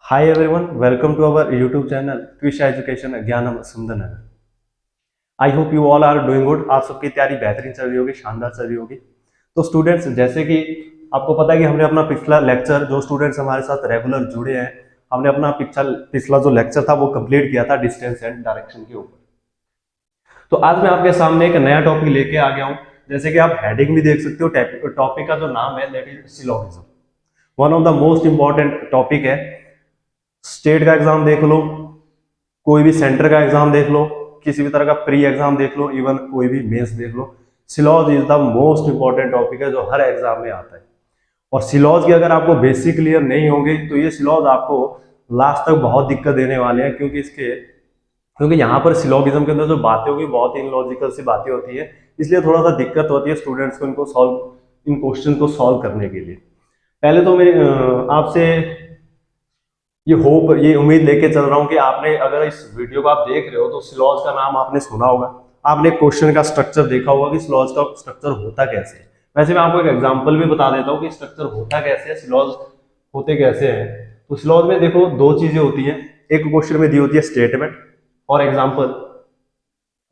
Hi everyone, welcome to our YouTube channel Twisha Education Gyanam Sundarnagar. I hope you all are doing good. आप सबकी तैयारी बेहतरीन चल रही होगी, शानदार चल रही होगी। तो स्टूडेंट्स, जैसे कि आपको पता है कि हमने अपना पिछला लेक्चर, जो स्टूडेंट्स हमारे साथ रेगुलर जुड़े हैं, हमने अपना पिछला जो लेक्चर था वो कंप्लीट किया था डिस्टेंस एंड डायरेक्शन के ऊपर। तो आज मैं आपके सामने एक नया टॉपिक लेके आ गया हूँ। जैसे कि आप हेडिंग भी देख सकते हो, टॉपिक का जो नाम है that is syllogism. One of the most important topic है। स्टेट का एग्जाम देख लो, कोई भी सेंटर का एग्जाम देख लो, किसी भी तरह का प्री एग्जाम देख लो, इवन कोई भी मेंस देख लो, syllogism is the most important topic है जो हर एग्जाम में आता है। और सिलॉज की अगर आपको बेसिक क्लियर नहीं होंगे तो ये सिलॉज आपको लास्ट तक बहुत दिक्कत देने वाले हैं, क्योंकि यहाँ पर सिलोगिज्म के अंदर जो बातें होगी बहुत इनलॉजिकल सी बातें होती है, इसलिए थोड़ा सा दिक्कत होती है स्टूडेंट्स को इन क्वेश्चन को सॉल्व करने के लिए। पहले तो मैं आपसे ये उम्मीद लेके चल रहा हूं कि आपने, अगर इस वीडियो को आप देख रहे हो तो सिलॉज का नाम आपने सुना होगा, आपने क्वेश्चन का स्ट्रक्चर देखा होगा कि सिलॉज का स्ट्रक्चर होता कैसे है। वैसे मैं आपको एक एग्जांपल भी बता देता हूं कि स्ट्रक्चर होता कैसे है, सिलॉज होते कैसे हैं। तो सिलॉज में देखो दो चीजें होती हैं। एक क्वेश्चन में दी होती है स्टेटमेंट और एग्जाम्पल।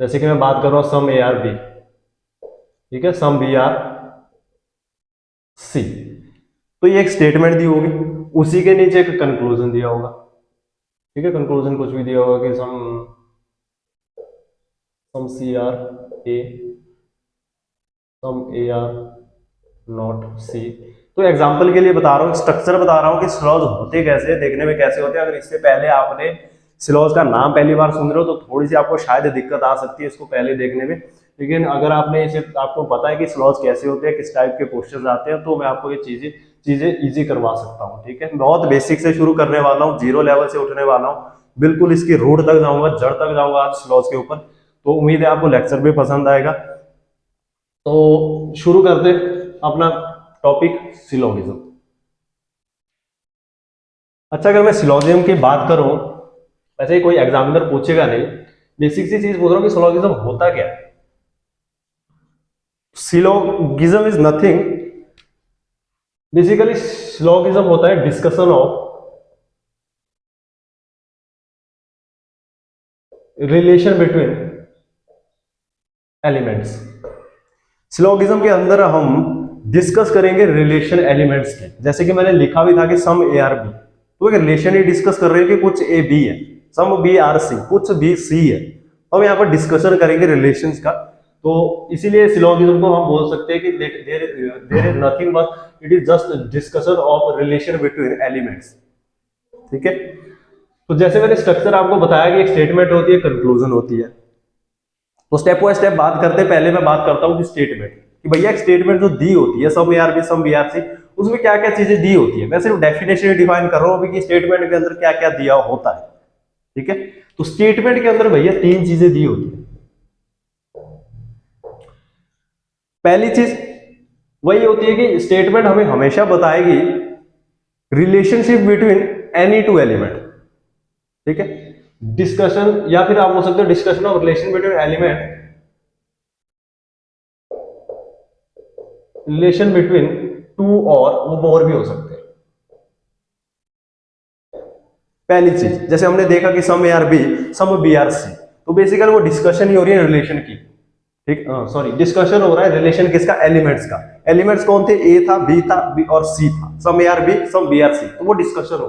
जैसे कि मैं बात कर रहा हूं सम ए आर बी, ठीक है, सम बी आर सी। तो ये एक स्टेटमेंट दी होगी, उसी के नीचे एक कंक्लूजन दिया होगा। ठीक है, कंक्लूजन कुछ भी दिया होगा कि some C are A, some A are not C. तो एग्जांपल के लिए बता रहा हूँ, स्ट्रक्चर बता रहा हूँ कि सिलॉज होते कैसे, देखने में कैसे होते हैं। अगर इससे पहले आपने सिलॉज का नाम पहली बार सुन रहे हो तो थोड़ी सी आपको शायद दिक्कत आ सकती है इसको पहले देखने में, लेकिन अगर आपको पता है कि सिलॉज कैसे होते हैं, किस टाइप के क्वेश्चन आते हैं, तो मैं आपको ये चीजें इजी करवा सकता हूँ। ठीक है, बहुत बेसिक से शुरू करने वाला हूँ, जीरो लेवल से उठने वाला हूँ, बिल्कुल इसकी रूट तक जाऊंगा, जड़ तक जाऊंगा आज सिलॉज के ऊपर। तो उम्मीद है आपको लेक्चर भी पसंद आएगा। तो शुरू करते अपना टॉपिक सिलोगिज्म। अच्छा, अगर मैं सिलोगिज्म की बात करूं, वैसे ही कोई एग्जामिनर पूछेगा नहीं, बेसिक सी चीज पूछ रहा हूं कि सिलोगिज्म होता क्या है। Syllogism is nothing, basically syllogism होता है discussion of relation between elements. Syllogism के अंदर हम डिस्कस करेंगे रिलेशन एलिमेंट्स के। जैसे कि मैंने लिखा भी था कि सम ए आर बी, तो एक रिलेशन ही डिस्कस कर रहे हैं कि कुछ ए बी है, सम बी आर सी, कुछ बी सी है। तो हम यहाँ पर डिस्कशन करेंगे रिलेशंस का। तो इसीलिए सिलोगिज्म को हम बोल सकते हैं कि there is nothing but it is just discussion of relation between elements. ठीक है, तो जैसे मैंने स्ट्रक्चर आपको बताया कि एक स्टेटमेंट होती है, कंक्लूजन होती है। तो स्टेप बाय स्टेप बात करते, पहले मैं बात करता हूँ कि स्टेटमेंट, कि भैया एक स्टेटमेंट जो दी होती है सम एआरबी सम बीआरसी, उसमें क्या क्या चीजें दी होती है। मैं सिर्फ डेफिनेशन डिफाइन कर रहा हूँ अभी कि स्टेटमेंट के अंदर क्या क्या दिया होता है। ठीक है, तो स्टेटमेंट के अंदर भैया तीन चीजें दी होती है। पहली चीज वही होती है कि स्टेटमेंट हमें हमेशा बताएगी relationship between any two element. ठीक है, डिस्कशन, या फिर आप बोल सकते हो discussion of relation between element, relation between two, और वो मोर भी हो सकते हैं। पहली चीज, जैसे हमने देखा कि some A are B some B are C, तो बेसिकली वो डिस्कशन ही हो रही है रिलेशन की। ठीक, सॉरी, डिस्कशन हो रहा है रिलेशन किसका, एलिमेंट्स का। एलिमेंट्स कौन थे, ए था, बी था, बी और सी था, some A are B some B are C, तो वो डिस्कशन हो।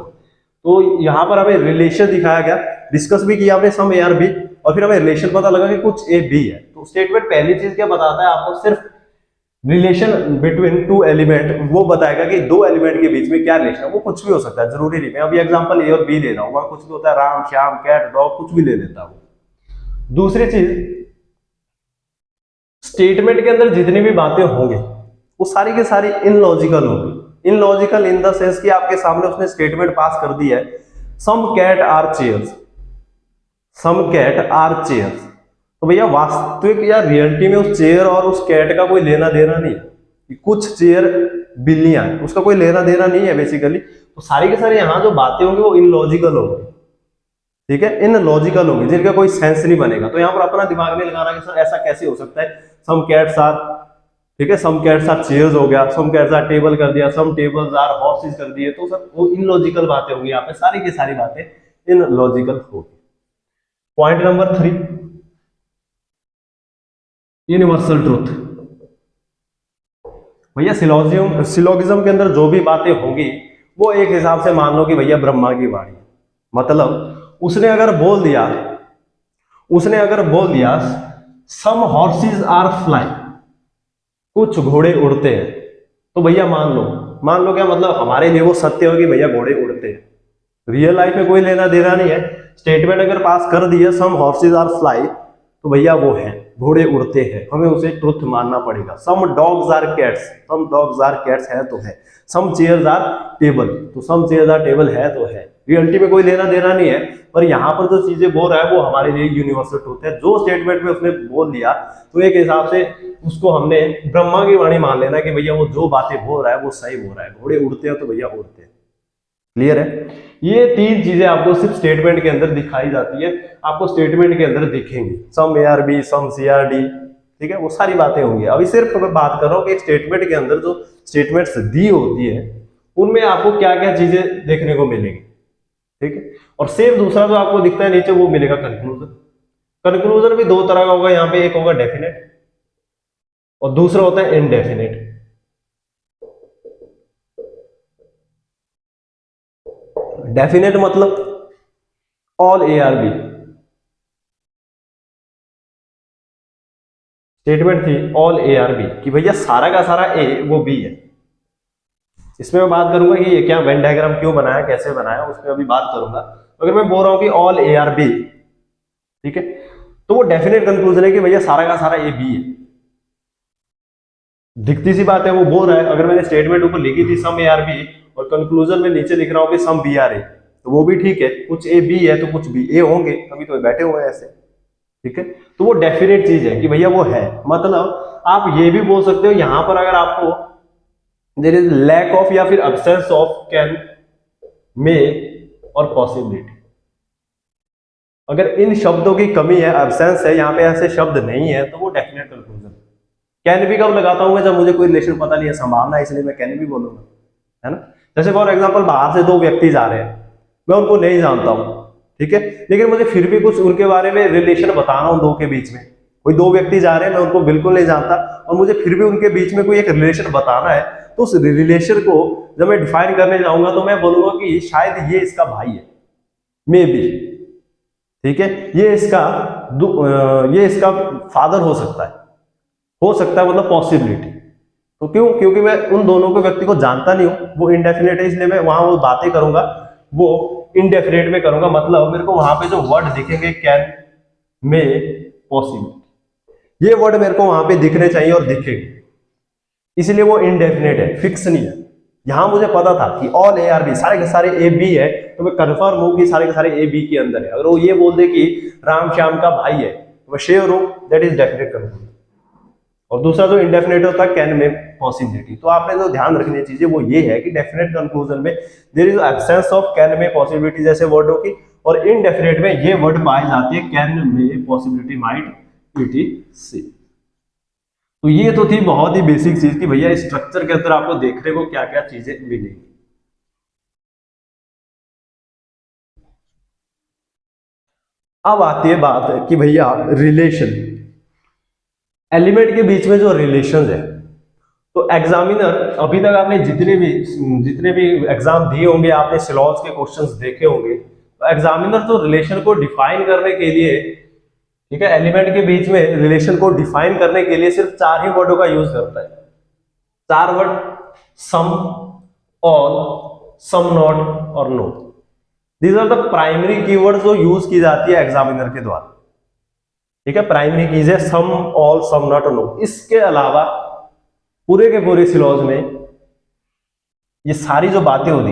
तो यहाँ पर हमें रिलेशन दिखाया गया, डिस्कस भी किया हमने सम ए आर बी, और फिर हमें रिलेशन पता लगा कि कुछ ए बी है। तो स्टेटमेंट पहली चीज क्या बताता है आपको, सिर्फ रिलेशन बिटवीन टू एलिमेंट, वो बताएगा कि दो एलिमेंट के बीच में क्या रिलेशन है। वो कुछ भी हो सकता है, जरूरी नहीं, मैं अभी एग्जांपल ए और बी ले रहा हूँ, वहां कुछ भी होता है, राम श्याम कैट डॉग, कुछ भी ले लेता हूं। दूसरी चीज, स्टेटमेंट के अंदर जितनी भी बातें होंगी वो सारी की सारी इनलॉजिकल होगी। इनलॉजिकल इन द सेंस कि आपके सामने उसने स्टेटमेंट पास कर दी है, some cat are chairs, some cat are chairs. तो भैया वास्तविक या रियलिटी में उस चेयर और उस कैट का कोई लेना देना नहीं है। कुछ चेयर बिल्लियां हैं, उसका कोई लेना देना नहीं है बेसिकली। तो सारी के सारी यहाँ जो बातें होंगी वो इनलॉजिकल होगी। ठीक है, इनलॉजिकल होगी, जिनका कोई सेंस नहीं बनेगा। तो यहाँ पर अपना दिमाग नहीं लगाना कि सर ऐसा कैसे हो सकता है, सम कैट्स आर ठीक है, सम कैट्स आर चेयर्स हो गया, सम कैट्स आर टेबल कर दिया, सम टेबल्स आर हॉर्सेस कर दिए, तो सब वो इनलॉजिकल बातें होंगी, यहाँ पे सारी की सारी बातें इनलॉजिकल होगी। Point number 3, universal truth. भैया सिलोगिज्म के अंदर जो भी बातें होंगी वो एक हिसाब से मान लो कि भैया ब्रह्मा की वाणी, मतलब उसने अगर बोल दिया सम हॉर्सेस आर फ्लाई, कुछ घोड़े उड़ते हैं, तो भैया मान लो क्या मतलब हमारे लिए वो सत्य हो कि भैया घोड़े उड़ते हैं। रियल लाइफ में कोई लेना देना नहीं है, स्टेटमेंट अगर पास कर दिया सम हॉर्सेस आर फ्लाई, तो भैया वो है घोड़े उड़ते हैं, हमें उसे ट्रुथ मानना पड़ेगा। सम डॉग्स आर कैट्स है तो है, सम चेयर्स आर टेबल, तो सम चेयर्स आर टेबल है तो है, रियलिटी में कोई लेना देना नहीं है, पर यहाँ पर जो चीजें बोल रहा है वो हमारे लिए यूनिवर्सल ट्रुथ है। जो स्टेटमेंट में उसने बोल दिया तो एक हिसाब से उसको हमने ब्रह्मा की वाणी मान लेना कि भैया वो जो बातें बोल रहा है वो सही बोल रहा है, घोड़े उड़ते हैं तो भैया उड़ते हैं। क्लियर है? ये तीन चीजें आपको सिर्फ स्टेटमेंट के अंदर दिखाई जाती है, आपको स्टेटमेंट के अंदर दिखेंगी, सम ARB, सम CRD, ठीक है, वो सारी बातें होंगी। अभी सिर्फ मैं बात कर रहा हूँ कि स्टेटमेंट के अंदर जो स्टेटमेंट्स दी होती है उनमें आपको क्या क्या चीजें देखने को मिलेगी, ठीक है। और सेम दूसरा जो आपको दिखता है नीचे वो मिलेगा कंक्लूजन। कंक्लूजन भी दो तरह का होगा, यहाँ पे एक होगा डेफिनेट और दूसरा होता है इनडेफिनेट। डेफिनेट मतलब ऑल ARB, स्टेटमेंट थी ऑल ARB कि भैया सारा का सारा A वो B है। इसमें मैं बात करूंगा कि ये क्या वेन डायग्राम क्यों बनाया, कैसे बनाया, उसमें अभी बात करूंगा। अगर मैं बोल रहा हूं कि ऑल ARB, ठीक है, तो वो डेफिनेट कंक्लूजन है कि भैया सारा का सारा A B है। दिखती सी बात है, वो बोल रहा है। अगर मैंने स्टेटमेंट ऊपर लिखी थी सम ARB और कंक्लूजन में नीचे लिख रहा हूं कि सम BRA, तो वो भी ठीक है, कुछ A B है तो कुछ B A होंगे, अभी तो बैठे हुए हैं ऐसे, ठीक है। तो वो डेफिनेट चीज है कि भैया वो है। मतलब आप ये भी बोल सकते हो यहां पर अगर आपको देयर इज लैक ऑफ या फिर अब्सेंस ऑफ, कैन, मे और पॉसिबिलिटी, अगर इन शब्दों की कमी है, एब्सेंस है, यहाँ पे ऐसे शब्द नहीं है, तो वो डेफिनेट कंक्लूजन। कैन भी कब लगाता हूं मैं, जब मुझे कोई रिलेशन पता नहीं है, संभावना है, इसलिए मैं कैन भी बोलूंगा, है ना। जैसे फॉर एग्जांपल बाहर से दो व्यक्ति जा रहे हैं, मैं उनको नहीं जानता हूं, ठीक है, लेकिन मुझे फिर भी कुछ उनके बारे में रिलेशन बताना हो दो के बीच में, कोई दो व्यक्ति जा रहे हैं, मैं उनको बिल्कुल नहीं जानता और मुझे फिर भी उनके बीच में कोई एक रिलेशन बताना है, तो उस रिलेशन को जब मैं डिफाइन करने जाऊंगा तो मैं बोलूंगा कि शायद ये इसका भाई है, मे बी, ठीक है, ये इसका फादर हो सकता है मतलब पॉसिबिलिटी। तो क्यों? क्योंकि मैं उन दोनों को व्यक्ति को जानता नहीं हूं, वो इनडेफिनेट है, इसलिए मैं वहां वो बातें करूंगा वो इनडेफिनेट में करूंगा। मतलब मेरे को वहां पे जो वर्ड दिखेंगे कैन, मे, पॉसिबल, ये वर्ड मेरे को वहां पे दिखने चाहिए और दिखेंगे, इसलिए वो इनडेफिनेट है, फिक्स नहीं है। यहां मुझे पता था कि ऑल ARB, सारे के सारे A B है, तो मैं कंफर्म हूं कि सारे के सारे A B के अंदर है। अगर वो ये बोल दे कि राम श्याम का भाई है, तो मैं श्योर हूं दैट इज डेफिनेट कंक्लूजन। और दूसरा जो इंडेफिनेट होता है कैन, में, पॉसिबिलिटी। तो आपने जो ध्यान रखनी चीजें वो ये है कि डेफिनेट कंक्लूजन में there is absence of can, में, पॉसिबिलिटी जैसे वर्डों की, और इनडेफिनेट में ये वर्ड पाई जाती है कैन, में, पॉसिबिलिटी, माइट, etc। तो ये तो थी बहुत ही बेसिक चीज कि भैया स्ट्रक्चर के अंदर आपको देखने को क्या क्या चीजें मिलेंगी। अब आती है बात कि भैया रिलेशन, एलिमेंट के बीच में जो रिलेशन है, तो एग्जामिनर, अभी तक आपने जितने भी एग्जाम दिए होंगे, आपने सिलॉज के क्वेश्चंस देखे होंगे, तो एग्जामिनर तो रिलेशन को डिफाइन करने के लिए, ठीक है, एलिमेंट के बीच में रिलेशन को डिफाइन करने के लिए सिर्फ 4 ही वर्डों का यूज करता है। 4 word, some, all, some not और no. These are the primary keywords जो यूज की जाती है एग्जामिनर के द्वारा, ठीक है। प्राइमरी कीज है सम, ऑल, सम नॉट और नो। इसके अलावा पूरे के पूरे सिलॉज में ये सारी जो बातें होती,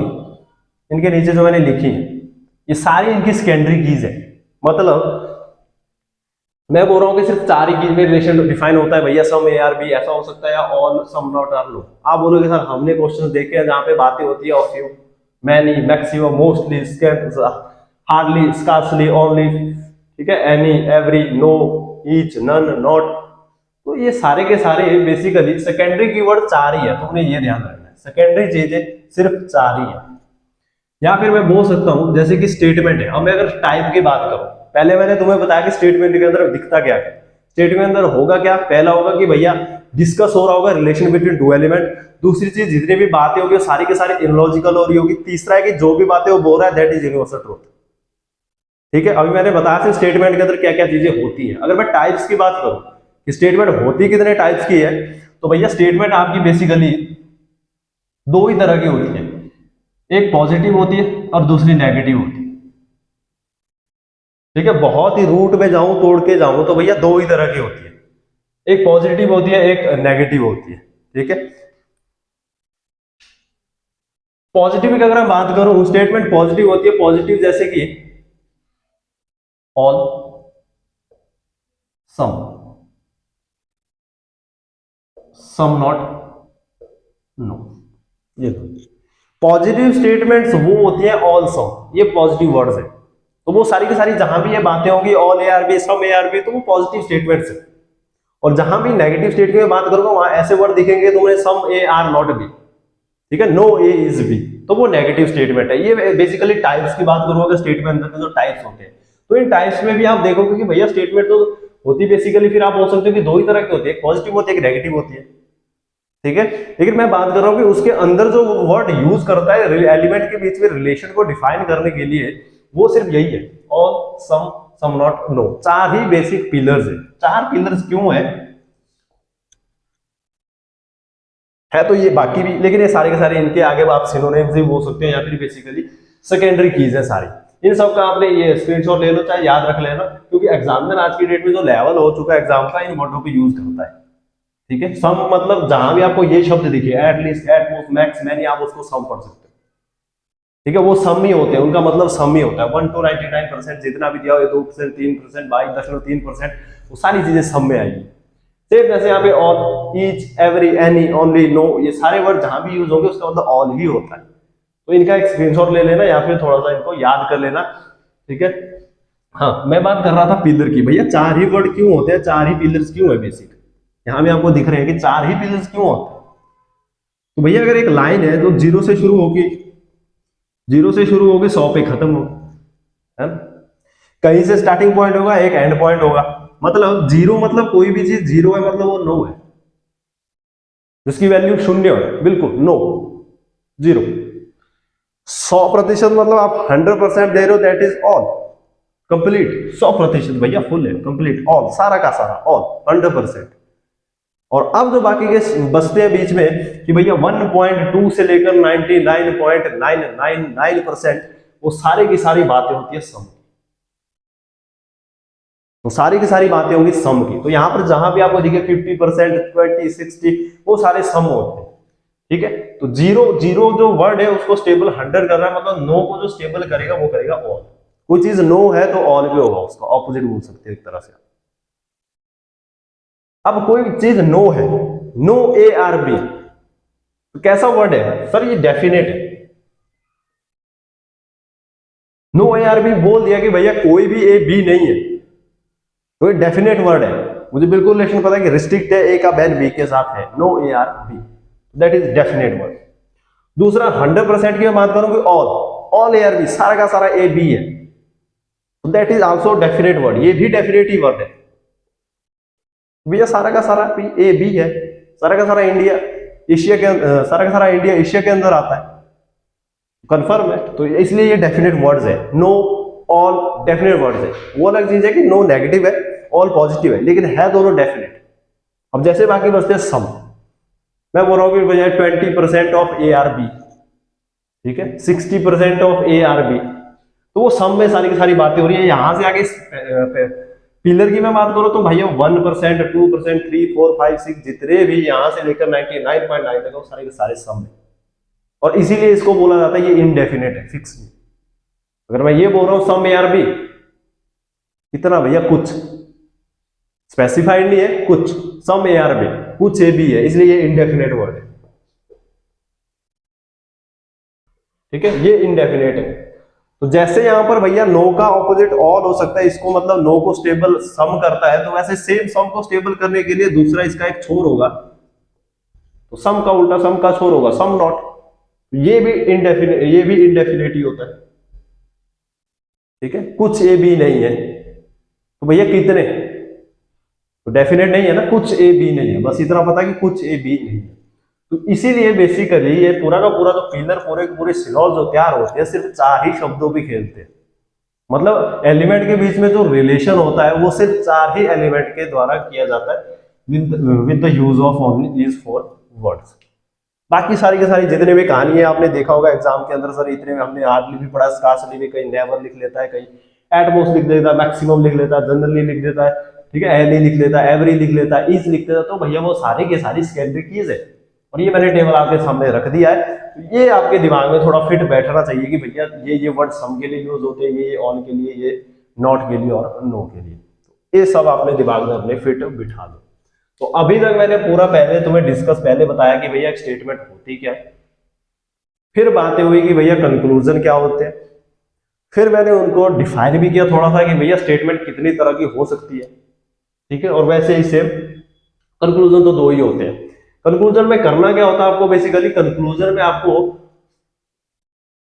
इनके नीचे जो मैंने लिखी है, ये सारी इनकी सेकेंडरी कीज है। मतलब मैं बोल रहा हूं कि सिर्फ 4 ही कीज में रिलेशन डिफाइन होता है भैया, सम, ARB ऐसा हो सकता है, या ऑल, सम नॉट और नो। आप बोलोगे सर हमने क्वेश्चंस देखे हैं जहां पे बातें होती है of you, many, maximum, mostly, hardly, scarcely, only, ठीक है, any, every, no, each, none, not, तो ये सारे के सारे बेसिकली सेकेंडरी कीवर्ड 4 ही है, तुमने ये ध्यान रखना है, सेकेंडरी चीजें सिर्फ 4 ही है। या फिर मैं बोल सकता हूं जैसे कि स्टेटमेंट है, अब मैं अगर टाइप की बात करूं, पहले मैंने तुम्हें बताया कि स्टेटमेंट के अंदर दिखता क्या है। स्टेटमेंट के अंदर होगा क्या, पहला होगा कि भैया डिस्कस हो रहा होगा रिलेशन बिटवीन टू एलिमेंट। दूसरी चीज जितनी भी बातें होगी सारी के सारी इनलॉजिकल हो रही होगी। तीसरा है कि जो भी बातें वो बोल रहा है दैट इज यूनिवर्सल ट्रूथ। ठीक है, अभी मैंने बताया था स्टेटमेंट के अंदर क्या क्या चीजें होती है। अगर मैं टाइप्स की बात करूं कि स्टेटमेंट होती कितने टाइप्स की है, तो भैया स्टेटमेंट आपकी बेसिकली दो ही तरह की होती है, एक पॉजिटिव होती है और दूसरी नेगेटिव होती है। ठीक है, बहुत ही रूट में जाऊं तोड़ के जाऊं तो भैया दो ही तरह की होती है, एक पॉजिटिव होती है एक नेगेटिव होती है। ठीक है, पॉजिटिव की अगर मैं बात करूं, स्टेटमेंट पॉजिटिव होती है, पॉजिटिव जैसे कि all, some, some not, no, ये दो पॉजिटिव स्टेटमेंट्स वो होती है ऑल सम, ये पॉजिटिव वर्ड्स है। तो वो सारी की सारी जहां भी ये बातें होंगी all A are B some A are B, तो वो पॉजिटिव स्टेटमेंट्स है। और जहां भी नेगेटिव स्टेटमेंट की बात करूंगा वहां ऐसे वर्ड दिखेंगे तुम्हें सम ए आर नॉट बी, ठीक है, नो ए इज बी, तो वो नेगेटिव स्टेटमेंट है। ये बेसिकली टाइप्स की बात करूंगा, स्टेटमेंट अंदर जो टाइप्स होते हैं, तो इन टाइप्स में भी आप देखोगे कि भैया स्टेटमेंट तो होती बेसिकली, फिर आप बोल सकते हो कि दो ही तरह की होती है, एक पॉजिटिव होती है एक नेगेटिव होती है। ठीक है, लेकिन मैं बात कर रहा हूं कि उसके अंदर जो वर्ड यूज करता है एलिमेंट के बीच में रिलेशन को डिफाइन करने के लिए, वो सिर्फ यही है, ऑल, सम नॉट, नो। चार ही बेसिक पिलर्स है। चार पिलर्स क्यों है तो ये बाकी भी, लेकिन ये सारे के सारे इनके आगे आप सिनोनिम्स भी बोल सकते हैं या फिर बेसिकली सेकेंडरी कीज है सारी। इन सब का आपने ये स्क्रीनशॉट ले लो, चाहे याद रख लेना, क्योंकि एग्जामिनर आज की डेट में जो लेवल हो चुका है एग्जाम का, इन वर्डों को यूज करता है। ठीक है, सम मतलब जहां भी आपको ये शब्द दिखे, एटलीस्ट, एटमोस्ट, मैक्स, मैनी, आप उसको सम पढ़ सकते हो। ठीक है, वो सम ही होते हैं, उनका मतलब सम ही होता है। 1 to 99% जितना भी दिया हो, 2%, 3%, 22.3%, वो सारी चीजें सम में आएगी। सेम जैसे यहाँ पे all, each, every, any, only, no, ये सारे वर्ड जहां भी यूज होंगे उसका मतलब ऑल ही होता है। तो इनका एक स्क्रीनशॉट ले लेना या फिर थोड़ा सा इनको याद कर लेना। ठीक है, हाँ, मैं बात कर रहा था पिलर की। भैया चार ही वर्ड क्यों होते हैं, चार ही पिलर्स क्यों है बेसिक, यहां भी आपको दिख रहे हैं कि चार ही पिलर्स क्यों होते हैं। तो भैया अगर एक लाइन है तो जीरो से शुरू होगी 100 पे खत्म होगी, है ना? कहीं से स्टार्टिंग पॉइंट होगा, एक एंड पॉइंट होगा। मतलब जीरो मतलब कोई भी चीज जीरो है मतलब वो नो है, जिसकी वैल्यू शून्य है, बिल्कुल नो, जीरो। 100% मतलब आप 100% दे रहे हो, दैट इज ऑल, कंप्लीट। 100% भैया फुल है, कंप्लीट, ऑल, सारा का सारा, ऑल, 100%। और अब जो बाकी के बचते हैं बीच में कि भैया 1.2 से लेकर 99.999%, वो सारी की सारी बातें होती है सम, तो सारी की सारी बातें होंगी सम की। तो यहां पर जहां भी आपको दिखे 50%, 20, 60, वो सारे सम होते हैं। ठीक है, तो जीरो जीरो जो वर्ड है उसको स्टेबल 100 कर रहा है, मतलब नो को जो स्टेबल करेगा वो करेगा ऑल। कोई चीज नो है तो ऑल भी होगा, उसका ऑपोजिट बोल सकते हैं एक तरह से। अब कोई चीज नो है, नो ए आर बी, तो कैसा वर्ड है सर, ये डेफिनेट है। नो ए आर बी बोल दिया कि भैया कोई भी ए बी नहीं है, तो ये डेफिनेट वर्ड है। मुझे बिल्कुल रिलेशन पता है कि रिस्ट्रिक्ट है, ए का बैन बी के साथ है, no A are B, that is definite word. दूसरा 100% की मैं बात करूंगी all, all A are B, सारा का सारा ए बी है, तो that is also definite word, ये भी डेफिनेट ही वर्ड है। भैया सारा का सारा ए बी है, सारा का सारा इंडिया एशिया के सारा का सारा इंडिया एशिया के अंदर आता है, कंफर्म है, तो इसलिए ये डेफिनेट वर्ड्स है। नो, ऑल डेफिनेट वर्ड्स है। वो अलग चीज है कि नो नेगेटिव है, ऑल पॉजिटिव है, लेकिन है दोनों डेफिनेट। अब जैसे बाकी बचते हैं सम, मैं बोल रहा हूँ कि भैया 20% ऑफ ए आर बी, ठीक है, 60% ऑफ ए आर बी, तो वो सम में सारी की सारी बातें हो रही है। यहां से आगे पिलर की मैं बात करूं तो भैया 1%, 2%, 3, 4, 5, 6, जितने भी यहां से लेकर 99.9 तक वो सारे के सारे सम है, और इसीलिए इसको बोला जाता है ये इनडेफिनेट है, फिक्स नहीं। अगर मैं ये बोल रहा हूं सम ए आर बी, कितना भैया, कुछ स्पेसिफाइड नहीं है, कुछ सम ए आर बी, कुछ ए बी है, इसलिए ये इनडेफिनेट वर्ड है। ठीक है, ये इनडेफिनेट है। तो जैसे यहाँ पर भैया नो का ऑपोजिट ऑल हो सकता है, इसको मतलब नो को स्टेबल सम करता है, तो वैसे सेम सम को स्टेबल करने के लिए दूसरा इसका एक छोर होगा, तो सम का उल्टा सम का छोर होगा सम नॉट। ये भी इनडेफिनेट ही होता है, ठीक है। कुछ ए बी नहीं है, तो भैया कितने, तो डेफिनेट नहीं है ना, कुछ ए बी नहीं है, बस इतना पता कि कुछ ए बी नहीं है। तो इसीलिए बेसिकली ये पूरा का पूरा जो पिलर पूरे के पूरे सिलॉज जो तैयार होते हैं सिर्फ 4 ही शब्दों पे खेलते हैं, मतलब एलिमेंट के बीच में जो रिलेशन होता है वो सिर्फ 4 ही एलिमेंट के द्वारा किया जाता है with the use of only these 4 words. बाकी सारी की सारी जितने भी कहानी है आपने देखा होगा एग्जाम के अंदर, सर इतने में हमने हार्डली भी पढ़ा, स्कार्सली भी, कहीं नेवर लिख लेता है, कहीं एटमोस्ट लिख देता है, मैक्सिमम लिख लेता है, जनरली लिख देता है, ठीक है, एनी लिख लेता है, एवरी लिख लेता है, ईज लिख देता है, तो भैया वो सारी की सारी सेकेंडरी कीज है। और ये मैंने टेबल आपके सामने रख दिया है, तो ये आपके दिमाग में थोड़ा फिट बैठना चाहिए कि भैया ये वर्ड सम के लिए यूज होते हैं, ये ऑन के लिए, ये नॉट के लिए और नो के लिए, तो ये सब अपने दिमाग में अपने फिट बिठा दो। तो अभी तक मैंने पूरा पहले तुम्हें डिस्कस पहले बताया कि भैया एक स्टेटमेंट होती क्या है, फिर बातें हुई कि भैया कंक्लूजन क्या होते हैं, फिर मैंने उनको डिफाइन भी किया थोड़ा सा कि भैया स्टेटमेंट कितनी तरह की हो सकती है, ठीक है। और वैसे ही सेम कंक्लूजन तो 2 ही होते हैं। कंक्लूजन में करना क्या होता है आपको, बेसिकली कंक्लूजन में आपको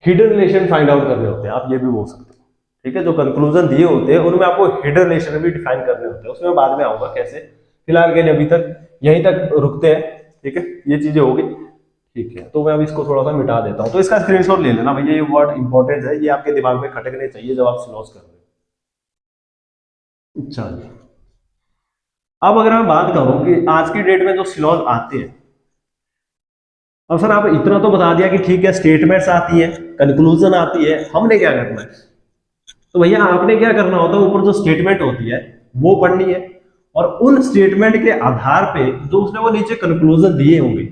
हिडन रिलेशन फाइंड आउट करने होते हैं, आप ये भी बोल सकते हो, ठीक है। जो कंक्लूजन दिए होते हैं उनमें आपको हिडन रिलेशन भी डिफाइन करने होते हैं, उसमें बाद में आऊंगा कैसे, फिलहाल के लिए अभी तक यहीं तक रुकते हैं, ठीक है। ये चीजें होगी, ठीक है। तो मैं अब इसको थोड़ा सा मिटा देता हूं, तो इसका स्क्रीनशॉट ले लेना भैया, ये वर्ड इंपॉर्टेंट है, ये आपके दिमाग में खटकने चाहिए जब आप सिलॉस कर रहे हो। चलिए अब अगर मैं बात करूं कि आज की डेट में जो सिलॉज आते हैं, अब सर आप इतना तो बता दिया कि ठीक है स्टेटमेंट्स आती है, कंक्लूजन आती है, हमने क्या करना है, तो भैया आपने क्या करना होता है, ऊपर जो स्टेटमेंट होती है वो पढ़नी है, और उन स्टेटमेंट के आधार पे जो उसने वो नीचे कंक्लूजन दिए होंगे,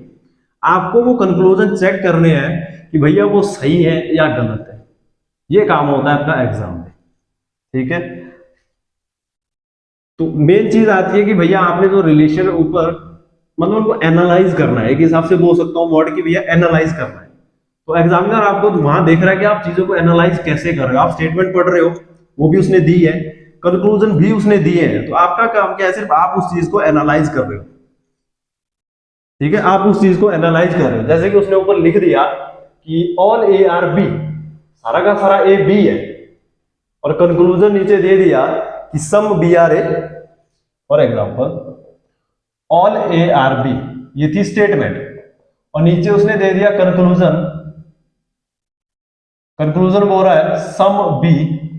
आपको वो कंक्लूजन चेक करने हैं कि भैया वो सही है या गलत है। ये काम होता है आपका एग्जाम में, ठीक है। तो मेन चीज आती है कि भैया आपने जो रिलेशन ऊपर मतलब उनको एनालाइज करना है, एक हिसाब से बोल सकता हूँ वर्ड की भैया एनालाइज करना है। तो एग्जामिनर आपको वहां देख रहा है कि आप चीजों को एनालाइज कैसे कर रहे हो, आप स्टेटमेंट पढ़ रहे हो वो भी उसने दी है, कंक्लूजन भी उसने दिए हैं, तो आपका काम क्या है, सिर्फ आप उस चीज को एनालाइज कर रहे हो, ठीक है। आप उस चीज को एनालाइज कर रहे हो, जैसे कि उसने ऊपर लिख दिया कि ऑल ए आर बी, सारा का सारा ए बी है, और कंक्लूजन नीचे दे दिया कि some B are A, for example all A are B, ये थी स्टेटमेंट, और नीचे उसने दे दिया कंक्लूजन, कंक्लूजन बोल रहा है सम बी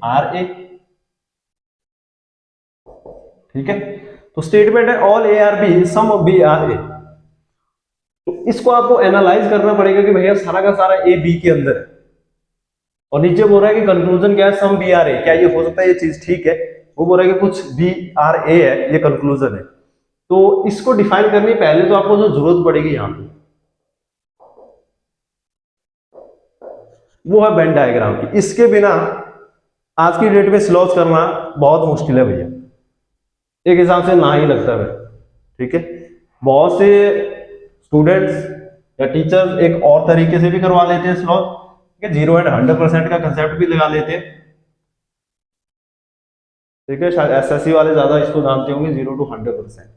आर ए, ठीक है। तो स्टेटमेंट है all A are B some B are A, तो इसको आपको एनालाइज करना पड़ेगा कि भैया सारा का सारा ए बी के अंदर है, और नीचे बोल रहा है कि कंक्लूजन क्या है, सम बी आर ए, क्या ये हो सकता है ये चीज ठीक है, वो बोल रहा है कि कुछ बी आर ए है, ये कंक्लूजन है। तो इसको डिफाइन करने पहले तो आपको जो जरूरत पड़ेगी यहां पे वो है वेन डायग्राम की, इसके बिना आज की डेट में स्लॉज करना बहुत मुश्किल है भैया, एक हिसाब से ना ही लगता है, ठीक है। बहुत से स्टूडेंट्स या टीचर्स एक और तरीके से भी करवा लेते हैं स्लॉज, ठीक है, 0 एंड 100% का कंसेप्ट भी लगा लेते हैं, ठीक है। शायद एसएससी वाले ज्यादा इसको जानते होंगे 0 to 100%,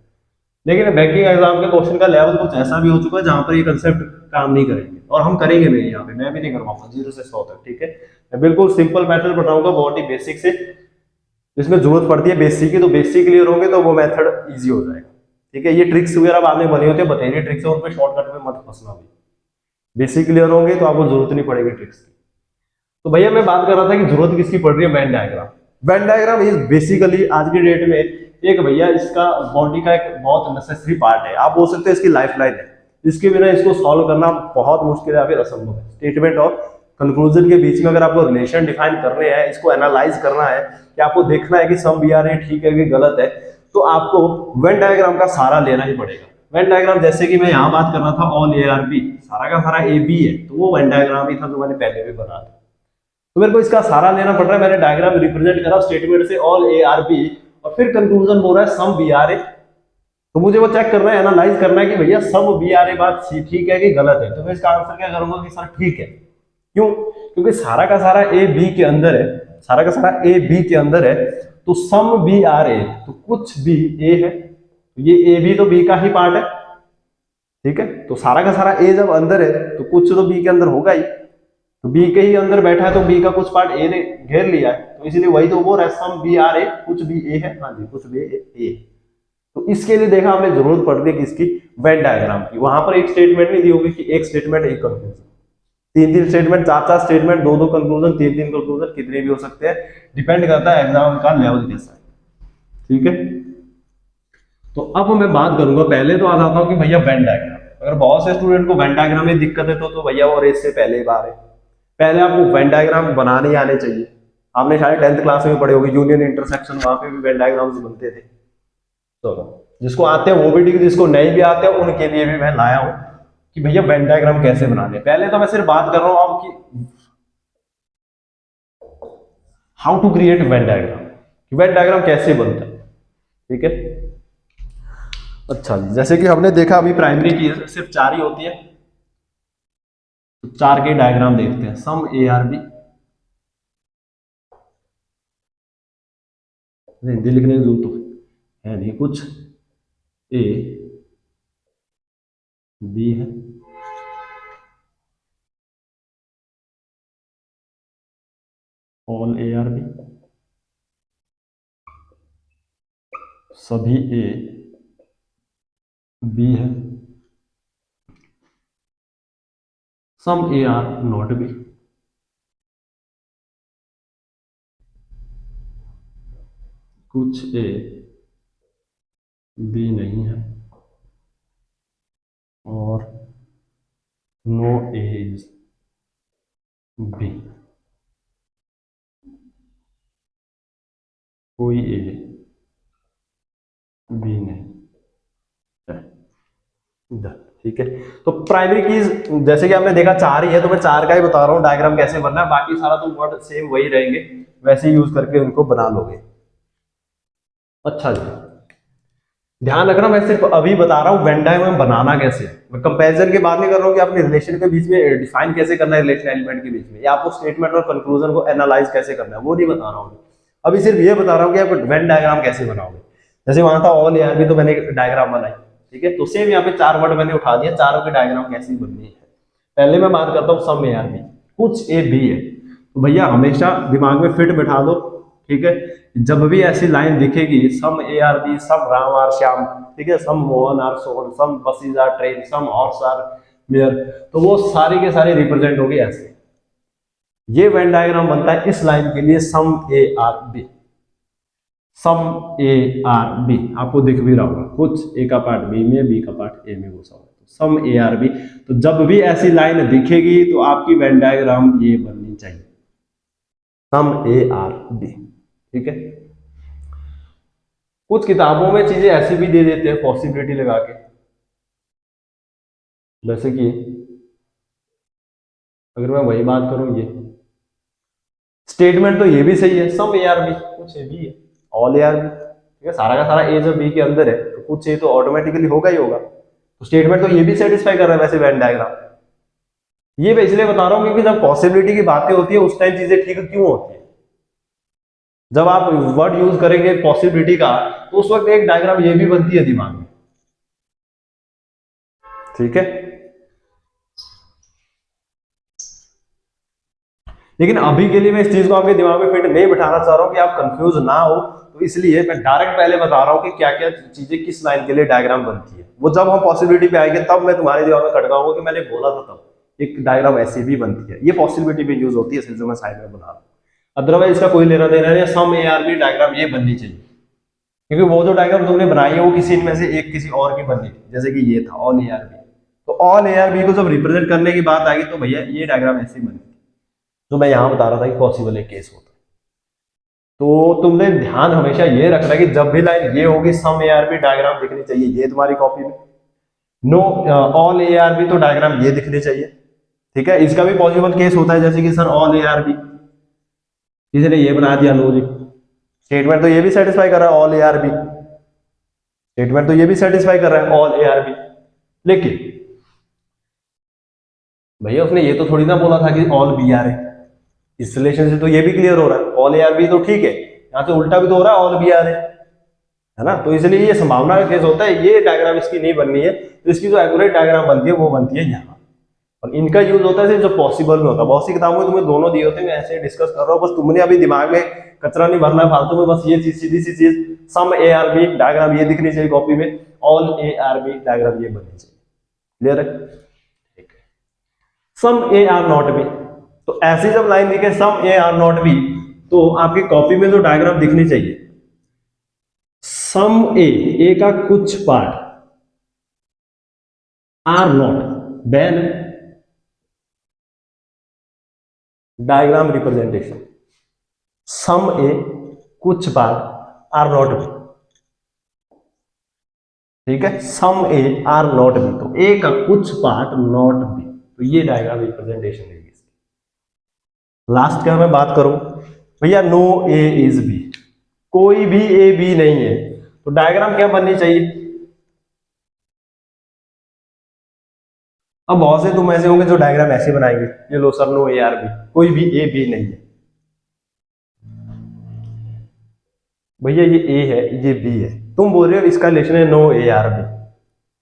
लेकिन बैंकिंग एग्जाम के क्वेश्चन का लेवल कुछ ऐसा भी हो चुका है जहां पर ये कंसेप्ट काम नहीं करेंगे, और हम करेंगे भी यहाँ पे, मैं भी नहीं करवाऊंगा 0 से 100 तक, ठीक है। मैं बिल्कुल सिंपल मेथड बताऊंगा बहुत ही बेसिक से, जिसमें जरूरत पड़ती है बेसिक की, तो बेसिक क्लियर होंगे तो वो मेथड इजी हो जाएगा, ठीक है। ये ट्रिक्स वगैरह बाद में बने होते हैं, बतेरी ट्रिक्स है, उन पर शॉर्टकट में मत फंसना भी, बेसिक क्लियर होंगे तो आपको जरूरत नहीं पड़ेगी ट्रिक्स की। तो भैया मैं बात कर रहा था कि जरूरत किसकी पड़ रही है, Venn diagram. Venn diagram is basically आज की डेट में एक भैया इसका बॉडी का एक बहुत नेसेसरी पार्ट है, आप बोल सकते हैं इसकी लाइफ लाइन है, इसके बिना इसको सॉल्व करना बहुत मुश्किल है या फिर असंभव है। स्टेटमेंट और कंक्लूजन के बीच में अगर आपको रिलेशन डिफाइन करने हैं, इसको एनालाइज करना है कि आपको देखना है कि सम बी आर ए ठीक है कि गलत है, तो आपको वेन डायग्राम का सहारा लेना ही पड़ेगा। वेन डायग्राम जैसे कि मैं यहाँ बात कर रहा था ऑल ए आर बी, सारा का सारा ए बी है, तो वो वेन डायग्राम ही था जो मैंने पहले भी बनाया था, तो मेरे को इसका सहारा लेना पड़ रहा है। मैंने डायग्राम रिप्रेजेंट करा स्टेटमेंट से ऑल ए आर बी, और फिर कंक्लूजन बोल रहा है सम बी आर ए, तो मुझे वो चेक करना है, एनालाइज करना है कि भैया सम बी आर ए बात ठीक है कि गलत है, तो मैं इसका आंसर क्या करूंगा कि सर ठीक है, क्यों? क्योंकि सारा का सारा ए बी के अंदर है, सारा का सारा ए बी के अंदर है, तो सम बी आर ए, तो कुछ भी ए है, ये ए भी तो बी का ही पार्ट है, ठीक है। तो सारा का सारा ए जब अंदर है तो कुछ तो बी के अंदर होगा ही, तो बी के ही अंदर बैठा है तो बी का कुछ पार्ट ए ने घेर लिया है, तो इसलिए वही तो वो रहा सम बी आर ए, कुछ भी ए है, हाँ जी कुछ भी ए। तो इसके लिए देखा हमने जरूरत पड़ रही है किसकी, वेन डायग्राम की। वहां पर एक स्टेटमेंट नहीं दी होगी कि एक स्टेटमेंट एक कंक्लूजन, तीन तीन स्टेटमेंट, चार चार स्टेटमेंट, दो दो कंक्लूजन, तीन तीन कंक्लूजन, कितने भी हो सकते हैं, डिपेंड करता है एग्जाम का लेवल कैसा है, ठीक है। तो अब मैं बात करूंगा, पहले तो आ जाता हूं कि भैया वेन डायग्राम, अगर बहुत से स्टूडेंट को वेन डायग्राम में दिक्कत है तो भैया वो रेस से पहले ही बार है, पहले आपको वेन डायग्राम बनाने ही आने चाहिए। आपने शायद 10th क्लास में पढ़े होगी यूनियन इंटरसेक्शन, वहां पे भी वेन डायग्राम्स बनते थे। तो जिसको आते हैं वो भी ठीक, जिसको नहीं भी आते हैं उनके लिए भी मैं लाया हूं कि भैया वेन डायग्राम कैसे बनाने। पहले तो मैं सिर्फ बात कर रहा हूं अब कि how to create Venn diagram, कि वेन डायग्राम कैसे बनता है, ठीक है। अच्छा जी, जैसे कि हमने देखा अभी प्राइमरी की सिर्फ 4 ही होती है, तो 4 के डायग्राम देखते हैं। Some A are B, Hindi लिखने की जरूरत तो है नहीं, कुछ ए बी है, ऑल ए आर बी, सभी ए बी है, some A are not B, कुछ ए बी नहीं है, और नो ए इज बी, कोई ए बी नहीं, ठीक है। तो प्राइमरी कीज जैसे कि आपने देखा 4 ही है, तो मैं 4 का ही बता रहा हूँ डायग्राम कैसे बनना है, बाकी सारा तो वर्ड सेम वही रहेंगे, वैसे ही यूज करके उनको बना लोगे। अच्छा जी, ध्यान रखना मैं सिर्फ अभी बता रहा हूँ वेन डायग्राम बनाना कैसे, मैं कंपैरिजन की बात नहीं कर रहा हूँ कि आपने रिलेशन के बीच में डिफाइन कैसे करना है, रिलेशन एलिमेंट के बीच में, या आपको स्टेटमेंट और कंक्लूजन को एनालाइज कैसे करना है, वो नहीं बता रहा हूँ। अभी सिर्फ ये बता रहा हूँ कि आप वेन डायग्राम कैसे बनाओगे। जैसे वहां था ऑल एआर भी, तो मैंने डायग्राम बनाई, ठीक है। तो सेम यहाँ पे 4 वर्ड मैंने उठा दिया, चारों के डायग्राम कैसी बननी है। पहले मैं बात करता हूँ सम ए आर बी, कुछ ए बी है, तो भैया हमेशा दिमाग में फिट बिठा दो, ठीक है। जब भी ऐसी लाइन दिखेगी, some A are B, some Ram are Shyam, ठीक है, some Mohan are Sohan, some buses are train, some horse are mare, तो वो सारी के सारे रिप्रेजेंट होगी ऐसे। ये वेन डायग्राम बनता है इस लाइन के लिए, some A are B, some A are B, आपको दिख भी रहा होगा, कुछ ए का पार्ट बी में, बी का पार्ट ए में घुसा हुआ, सम ए आर बी। तो जब भी ऐसी लाइन दिखेगी तो आपकी वेन डायग्राम ये बननी चाहिए, सम ए आर बी, ठीक है। कुछ किताबों में चीजें ऐसी भी दे देते हैं पॉसिबिलिटी लगा के, जैसे कि अगर मैं वही बात करूं, ये स्टेटमेंट तो ये भी सही है, सम ए आर बी, कुछ ए भी है, ऑल ए आर बी, ठीक है। सारा का सारा ए जब बी के अंदर है तो कुछ ए तो ऑटोमेटिकली होगा ही होगा, तो स्टेटमेंट तो ये भी सेटिस्फाई कर रहा है वैसे वेन डायग्राम। ये मैं इसलिए बता रहा हूं क्योंकि जब पॉसिबिलिटी की बातें होती है उस टाइम चीजें ठीक क्यों होती है, जब आप वर्ड यूज करेंगे पॉसिबिलिटी का तो उस वक्त एक डायग्राम ये भी बनती है दिमाग में, ठीक है। लेकिन अभी के लिए मैं इस चीज को आपके दिमाग में फिट नहीं बिठाना चाह रहा हूं कि आप कंफ्यूज ना हो, तो इसलिए मैं डायरेक्ट पहले बता रहा हूं कि क्या क्या चीजें किस लाइन के लिए डायग्राम बनती है। वो जब हम पॉसिबिलिटी पे आएंगे तब मैं तुम्हारे दिमाग में खटकाऊंगा कि मैंने बोला था तब एक डायग्राम ऐसी भी बनती है, ये पॉसिबिलिटी पे यूज होती है, सिर्फ जो मैं साइड में बना रहा हूँ। अदरवाइज इसका कोई लेना देना नहीं, सम ए आर बी डायग्राम ये बननी चाहिए, क्योंकि वो जो डायग्राम तुमने बनाई है वो किसी इनमें से एक किसी और की बननी थी, जैसे कि ये था ऑल ए आर बी, तो ऑल ए आर बी को जब रिप्रेजेंट करने की बात आएगी तो भैया ये डायग्राम ऐसी बनी, जो मैं यहां बता रहा था कि पॉसिबल एक केस होता है। तो तुमने ध्यान हमेशा ये रखना कि जब भी लाइन ये होगी some A are B diagram दिखनी चाहिए ये तुम्हारी कॉपी में, no all A are B तो डायग्राम ये दिखनी चाहिए, ठीक है। इसका भी पॉसिबल केस होता है, जैसे कि sir all A are B, किसी ने ये बना दिया लॉजिक, स्टेटमेंट तो ये भी सेटिस्फाई कर रहा है all A are B, statement तो ये भी सेटिस्फाई कर रहा है ऑल ए आर बी, लेकिन भैया उसने ये तो थोड़ी ना बोला था कि ऑल बी आर है। इस रिलेशन से तो ये भी क्लियर हो रहा है ऑल ए आर बी तो ठीक है, यहाँ से उल्टा भी तो हो रहा है ऑल बी आर है ना। तो इसलिए ये संभावना का केस होता है, ये डायग्राम इसकी नहीं बननी है, तो इसकी जो एक्यूरेट डायग्राम बनती है वो बनती है यहाँ। और इनका यूज होता है सिर्फ जो पॉसिबल में होता है। बहुत सी किताबों में तुम्हें दोनों दिए होते हैं, मैं ऐसे डिस्कस कर रहा हूँ, बस तुमने अभी दिमाग में कचरा नहीं भरना है फालतू में, बस ये चीज सीधी सी चीज some A are B diagram ये दिखनी चाहिए कॉपी में, all A are B diagram ये बननी चाहिए। क्लियर है? ठीक है। Some A are not B, तो ऐसी जब लाइन दिखे some A are not B, तो आपकी कॉपी में जो डायग्राम दिखनी चाहिए सम ए का कुछ part are not Venn diagram representation, some A कुछ पार्ट आर नॉट बी। ठीक है, some A are not B, तो ए का कुछ पार्ट नॉट बी, तो ये डायग्राम रिप्रेजेंटेशन है। लास्ट का मैं बात करूं भैया, नो ए इज बी, कोई भी ए बी नहीं है, तो डायग्राम क्या बननी चाहिए? अब बहुत से तुम ऐसे होंगे जो डायग्राम ऐसे बनाएंगे, ये लो sir no A are B, कोई भी ए बी नहीं है। भैया ये ए है ये बी है, तुम बोल रहे हो इसका रिलेशन है नो ए आर बी,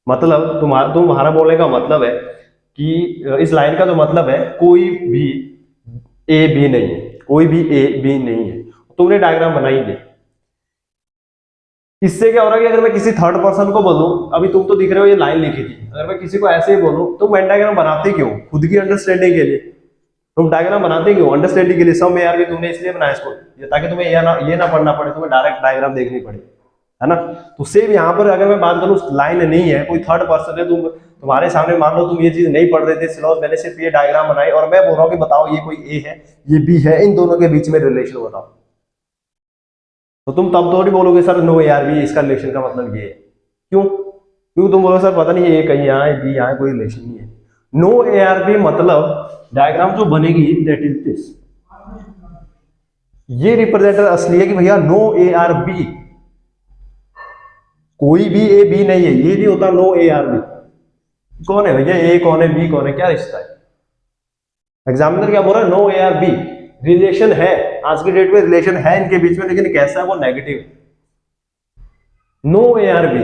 मतलब तुम्हारा बोलने का मतलब है कि इस लाइन का जो मतलब है कोई भी ए बी नहीं है, कोई भी ए बी नहीं है, तुमने डायग्राम बनाई दे। इससे क्या हो रहा है कि अगर मैं किसी थर्ड पर्सन को बोलूं, अभी तुम तो दिख रहे हो ये लाइन लिखी थी, अगर मैं किसी को ऐसे ही बोलूं तो मैं डायग्राम बनाते क्यों? खुद की अंडरस्टैंडिंग के लिए। तुम डायग्राम बनाते क्यों? अंडरस्टैंडिंग के लिए। सम ए आर बी तुमने इसलिए बनाया इसको, ताकि तुम्हें ये ना पढ़ना पड़े, तुम्हें डायरेक्ट डायग्राम देखनी पड़े, है ना। तो सेम यहाँ पर अगर मैं बात करूँ लाइन नहीं है, कोई थर्ड पर्सन है, तुम्हारे सामने मान लो तुम ये चीज नहीं पढ़ रहे थे सिलेबस, मैंने सिर्फ ये डायग्राम बनाई और मैं बोल रहा हूँ कि बताओ ये कोई ए है ये बी है, इन दोनों के बीच में रिलेशन बताओ, तो तुम तब थोड़ी बोलोगे sir no A are B इसका रिलेशन का मतलब ये है। क्यों? क्योंकि तुम बोलोगे सर पता नहीं ये कहीं यहाँ है बी यहाँ है, कोई रिलेशन नहीं है। नो ए आर बी मतलब डायग्राम जो बनेगी दैट इज दिस, ये रिप्रेजेंटर असली है कि भैया नो ए आर बी, कोई भी ए बी नहीं है, ये नहीं होता नो ए आर बी। कौन है भैया ए, कौन है बी, कौन है, क्या रिश्ता है? एग्जामिनर क्या बोल रहा है? No A are B relation है, आज की डेट में रिलेशन है इनके बीच में, लेकिन कैसा है वो negative. No A are B,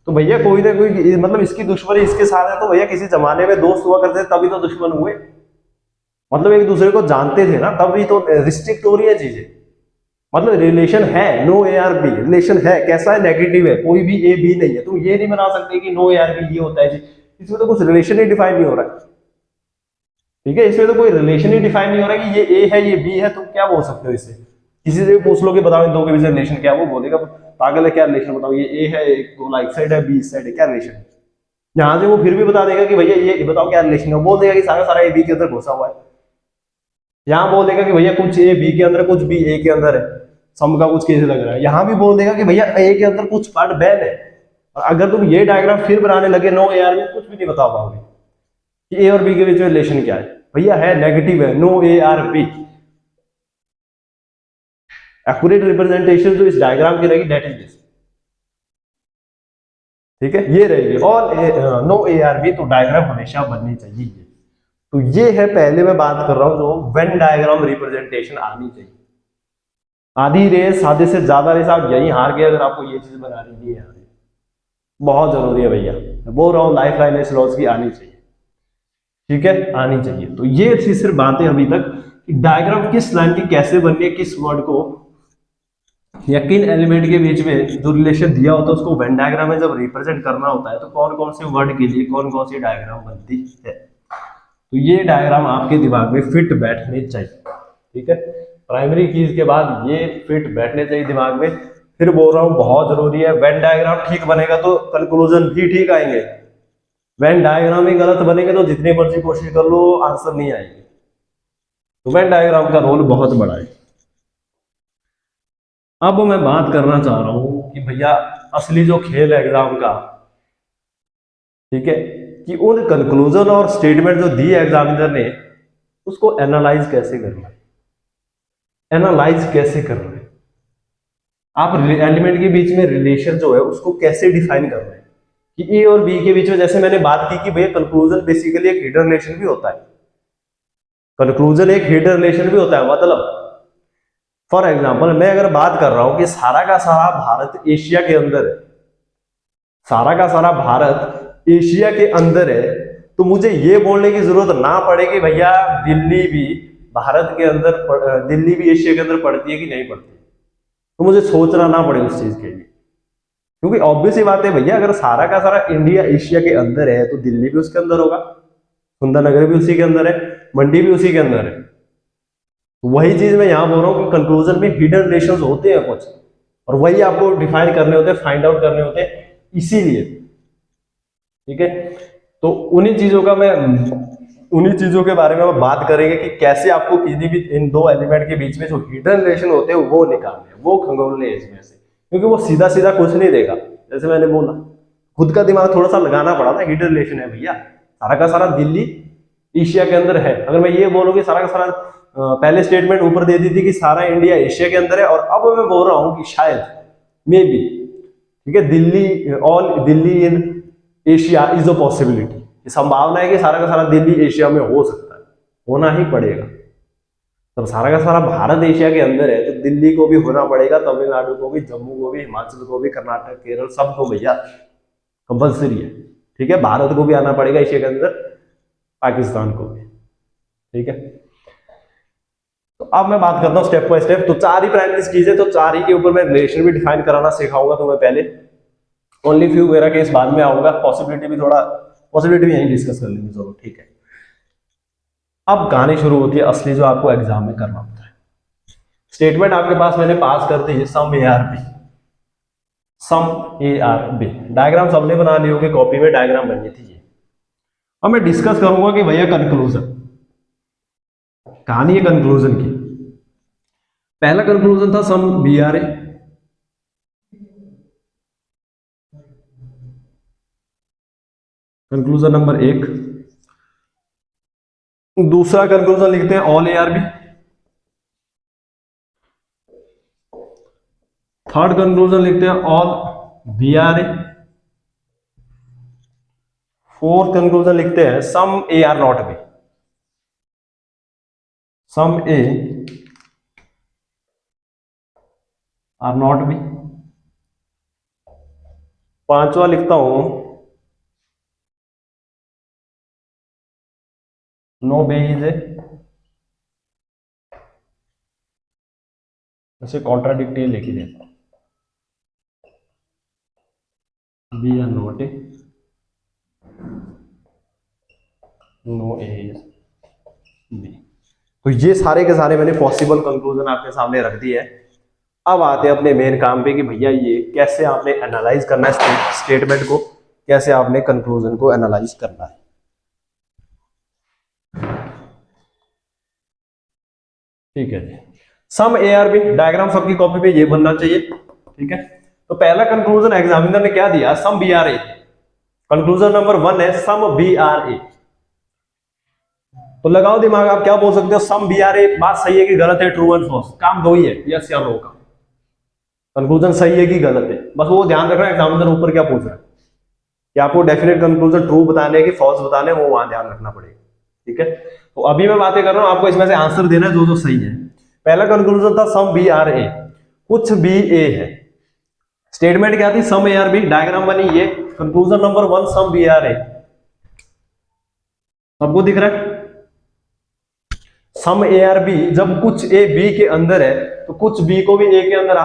तो भैया कोई ना कोई मतलब इसकी दुश्मनी इसके साथ है, तो भैया किसी जमाने में दोस्त हुआ करते थे तभी तो दुश्मन हुए, मतलब एक दूसरे को जानते थे ना, तभी तो रिस्ट्रिक्ट हो रही है चीजें। मतलब रिलेशन है, no A are B relation है, कैसा है? नेगेटिव है, कोई भी ए बी नहीं है। तुम ये नहीं बना सकते कि नो ए आर बी ये होता है जी, इसमें तो कुछ रिलेशन ही डिफाइन नहीं हो रहा है। ठीक है, इसमें तो कोई रिलेशन ही डिफाइन नहीं हो रहा है कि ये ए है ये बी है, तुम क्या बोल सकते हो इससे? किसी से भी पूछ लो कि बताओ इन दो के बीच रिलेशन क्या, वो बोलेगा पागल है क्या रिलेशन बताओ, ये ए है एक गोला एक साइड है बी इस साइड है, क्या रिलेशन है? यहां से वो फिर भी बता देगा कि भैया ये बताओ क्या रिलेशन है, बोल देगा कि सारा सारा ए बी के अंदर घुसा हुआ है। यहाँ बोल देगा कि भैया कुछ ए बी के अंदर कुछ बी ए के अंदर है, सम का कुछ केस लग रहा है। यहाँ भी बोल देगा कि भैया ए के अंदर कुछ पार्ट बैन है। और अगर तुम ये डायग्राम फिर बनाने लगे नो ए आर बी, कुछ भी नहीं बता पाओगे कि ए और बी के बीच में रिलेशन क्या है। भैया है नेगेटिव है, no A are B. Accurate representation जो इस डायग्राम की रहेगी दैट इज दिस। ठीक है, ये रहेगी और नो ए आर बी, तो डायग्राम हमेशा बननी चाहिए ये। तो ये है पहले मैं बात कर रहा हूं जो वेन डायग्राम रिप्रेजेंटेशन आनी चाहिए। आधी रेस आधे से ज्यादा रेस आप यही हार गए अगर आपको ये चीज बनानी नहीं है। बहुत जरूरी है भैया, मैं बोल रहा हूँ लाइफ लाइन लॉस की आनी चाहिए। ठीक है, आनी चाहिए। तो ये थी सिर्फ बातें अभी तक कि डायग्राम किस लाइन की कैसे बननी है, किस वर्ड को या किन एलिमेंट के बीच में जो रिलेशन दिया होता है उसको वेन डायग्राम में जब रिप्रेजेंट करना होता है तो कौन कौन से वर्ड के लिए कौन कौन सी डायग्राम बनती है। तो ये डायग्राम आपके दिमाग में फिट बैठने चाहिए। ठीक है, प्राइमरी कीज के बाद ये फिट बैठने चाहिए दिमाग में। फिर बोल रहा हूँ बहुत जरूरी है, वेन डायग्राम ठीक बनेगा तो कंक्लूजन भी ठीक आएंगे। वेन डायग्राम ही गलत बनेंगे तो जितनी मर्जी कोशिश कर लो आंसर नहीं आएगी। तो वेन डायग्राम का रोल बहुत बड़ा है। अब मैं बात करना चाह रहा हूं कि भैया असली जो खेल है एग्जाम का, ठीक है, कि उन कंक्लूजन और स्टेटमेंट जो दी एग्जामिनर ने उसको एनालाइज कैसे करना है, एनालाइज कैसे करना है, आप एलिमेंट के बीच में रिलेशन जो है उसको कैसे डिफाइन करना है कि ए और बी के बीच में, जैसे मैंने बात की कि भैया कंक्लूजन बेसिकली एक हिडन रिलेशन भी होता है, कंक्लूजन एक हिडन रिलेशन भी होता है। मतलब फॉर एग्जांपल मैं अगर बात कर रहा हूं कि सारा का सारा भारत एशिया के अंदर है, सारा का सारा भारत एशिया के अंदर है, तो मुझे ये बोलने की जरूरत ना पड़े कि भैया दिल्ली भी भारत के अंदर, दिल्ली भी एशिया के अंदर पड़ती है कि नहीं पड़ती, तो मुझे सोचना ना पड़े उस चीज के लिए, क्योंकि ऑब्वियस ही बात है भैया, अगर सारा का सारा इंडिया एशिया के अंदर है तो दिल्ली भी उसके अंदर होगा, सुंदरनगर भी उसी के अंदर है, मंडी भी उसी के अंदर है। तो वही चीज मैं यहां बोल रहा हूँ कि कंक्लूजन में हिडन रिलेशंस होते हैं कुछ, और वही आपको डिफाइन करने होते हैं, फाइंड आउट करने होते हैं, इसीलिए। ठीक है, तो उन्हीं चीजों के बारे में हम बात करेंगे कि कैसे आपको किसी भी इन दो एलिमेंट के बीच में जो हिडन रिलेशन होते हैं वो निकालने हैं, वो खंगोलने हैं इसमें से, क्योंकि वो सीधा सीधा कुछ नहीं देगा। जैसे मैंने बोला, खुद का दिमाग थोड़ा सा लगाना पड़ा था, हिडन रिलेशन है भैया, सारा का सारा दिल्ली एशिया के अंदर है। अगर मैं ये बोलूँ कि सारा का सारा, पहले स्टेटमेंट ऊपर दे दी थी कि सारा इंडिया एशिया के अंदर है, और अब मैं बोल रहा हूं कि शायद मे बी, ठीक है, Delhi, all Delhi in Asia is a possibility, संभावना है कि सारा का सारा दिल्ली एशिया में हो सकता है, होना ही पड़ेगा। तो सारा का सारा भारत एशिया के अंदर है, तो दिल्ली को भी होना पड़ेगा, तमिलनाडु को भी, जम्मू को भी, हिमाचल को भी, कर्नाटक, केरल, सबको भैया कंपल्सरी है। ठीक है, भारत को भी आना पड़ेगा एशिया के अंदर, पाकिस्तान को भी। ठीक है, तो अब मैं बात करता हूं स्टेप बाय स्टेप। तो चार ही प्राइमरी चीजें, तो चार ही के ऊपर मैं रिलेशन भी डिफाइन कराना सिखाऊंगा तो मैं पहले, ओनली फ्यू वगैरह केस बाद में आऊंगा, पॉसिबिलिटी भी यहीं डिस्कस कर लेंगे। चलो ठीक है, अब कहानी शुरू होती है असली, जो आपको एग्जाम में करना होता है। स्टेटमेंट आपके पास मैंने पास कर दी है, some A are B, some A are B. Diagram सबने बना ली होगी, कॉपी में डायग्राम बनी थी ये। अब मैं डिस्कस करूंगा कि भैया कंक्लूजन, कहानी है कंक्लूजन की। पहला कंक्लूजन था some B are A, conclusion number 1। दूसरा कंक्लूजन लिखते हैं all A are B. Third conclusion लिखते हैं all B are A. Fourth conclusion लिखते हैं some A are not B, some A are not B. पांचवा लिखता हूं नो बी इज ए, ऐसे कॉन्ट्राडिक्टरी लिख ही देता हूं, B are not A, no A is B. तो ये सारे के सारे मैंने पॉसिबल कंक्लूजन आपके सामने रख दिए है। अब आते हैं अपने मेन काम पे कि भैया ये कैसे आपने एनालाइज करना है स्टेटमेंट को, कैसे आपने कंक्लूजन को एनालाइज करना है। ठीक है जी, सम ए आर बी, डायग्राम सबकी कॉपी पे ये बनना चाहिए। ठीक है, तो पहला कंक्लूजन एग्जामिनर ने क्या दिया, some B are A. Conclusion number 1 है सम बी आर ए। तो लगाओ दिमाग, आप क्या बोल सकते हो, सम बी आर ए, बात सही है कि गलत है, ट्रू एंड फॉल्स, काम दो ही है, यस या नो का। कंक्लूजन सही है कि गलत है, बस वो ध्यान रखना एग्जामिनर ऊपर क्या पूछ रहा है, कि आपको डेफिनेट कंक्लूजन ट्रू बताने की फॉल्स बताने, वो वहां ध्यान रखना पड़ेगा। ठीक है, तो अभी मैं बातें कर रहा हूं, आपको इसमें से आंसर देना है जो जो सही है। पहला कंक्लूजन था सम बी आर ए, कुछ बी ए है। स्टेटमेंट क्या थी, some A are B, diagram बनी ये। Conclusion number 1 some B are A, सबको दिख रहा है। सम ए आर बी, जब कुछ ए बी के अंदर है तो कुछ बी को भी ए के अंदर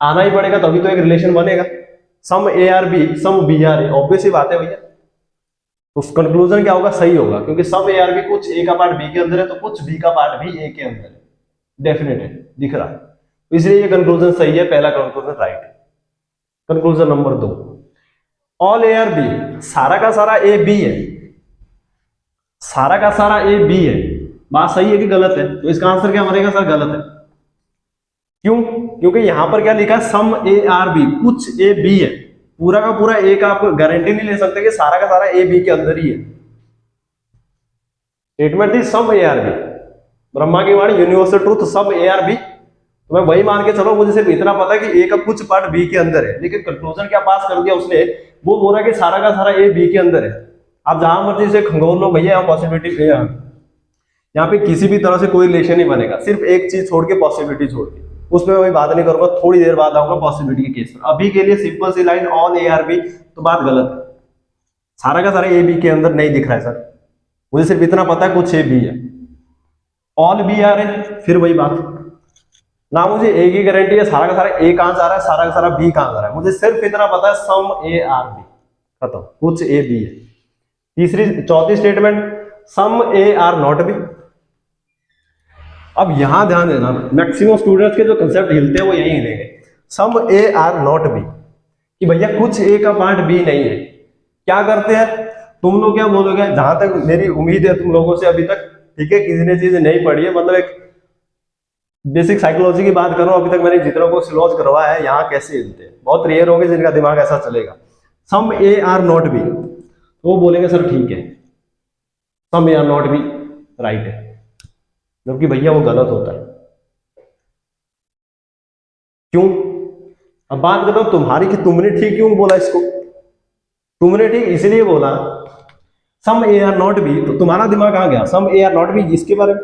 आना ही पड़ेगा, तभी तो एक रिलेशन बनेगा। Some A are B some B are A, obvious ही बात है भैया। तो कंक्लूजन क्या होगा, सही होगा, क्योंकि सम ए आर बी, कुछ ए का पार्ट बी के अंदर है तो कुछ बी का पार्ट भी ए के अंदर है, डेफिनेट है, दिख रहा है, तो इसलिए ये कंक्लूजन सही है, पहला कंक्लूजन राइट है। Conclusion number 2, all A are B, सारा का सारा ए बी है, सारा का सारा ए बी है, बात सही है कि गलत है, तो इसका आंसर क्या बनेगा सर, गलत है। क्यों, क्योंकि यहां पर क्या लिखा है, सम ए आर बी, कुछ ए बी है, पूरा का पूरा ए का आप गारंटी नहीं ले सकते कि सारा का सारा ए बी के अंदर ही है। स्टेटमेंट थी some A are B, Brahma की वाणी, universal truth, some A are B. तो मैं वही मान के चलो, मुझे सिर्फ इतना पता है कि ए का कुछ पार्ट बी के अंदर है, लेकिन कंक्लूजन क्या पास कर दिया उसने, वो बोल रहा है कि सारा का सारा ए बी के अंदर है। आप जहां मर्जी से खंगोल लो भैया, यहाँ पॉसिबिलिटी यहाँ पे किसी भी तरह से कोई रिलेशन नहीं बनेगा, सिर्फ एक चीज छोड़ के, पॉसिबिलिटी छोड़ के। उसमें मैं बात नहीं करूंगा, थोड़ी देर बाद आऊंगा पॉसिबिलिटी के केस पर। अभी के लिए सिंपल सी line all A are B, तो बात गलत है। सारा का सारा ए बी के अंदर नहीं दिख रहा है सर, मुझे सिर्फ इतना पता है कुछ ए बी है, ऑल बी आ रहे हैं, फिर वही बात ना। मुझे ए की गारंटी है सारा का सारा ए कहां जा रहा है, सारा का सारा बी कहां जा रहा है, मुझे सिर्फ इतना पता है सम ए आर बी, खत्म, कुछ ए बी है। चौथी statement, some A are not B. अब यहां ध्यान देना, मैक्सिमम स्टूडेंट्स के जो कंसेप्ट हिलते हैं वो यही हिलेंगे, सम ए आर नॉट बी, कि भैया कुछ ए का पार्ट बी नहीं है। क्या करते हैं तुम लोग, क्या बोलोगे, जहां तक मेरी उम्मीद है तुम लोगों से अभी तक, ठीक है, किसी ने चीज नहीं पढ़ी है, मतलब एक बेसिक साइकोलॉजी की बात करूं, अभी तक मैंने जितनों को सिलॉज करवाया है, यहाँ कैसे हिलते हैं, बहुत रेयर होंगे जिनका दिमाग ऐसा चलेगा। Some A are not B, तो वो बोलेंगे सर ठीक है, some A are not B right है, जबकि भैया वो गलत होता है। क्यों? अब बात करता हूं तुम्हारी, कि तुमने ठीक क्यों बोला इसको, तुमने ठीक इसलिए बोला सम ए आर नॉट बी, तो तुम्हारा दिमाग आ गया सम ए आर नॉट बी, इसके बारे में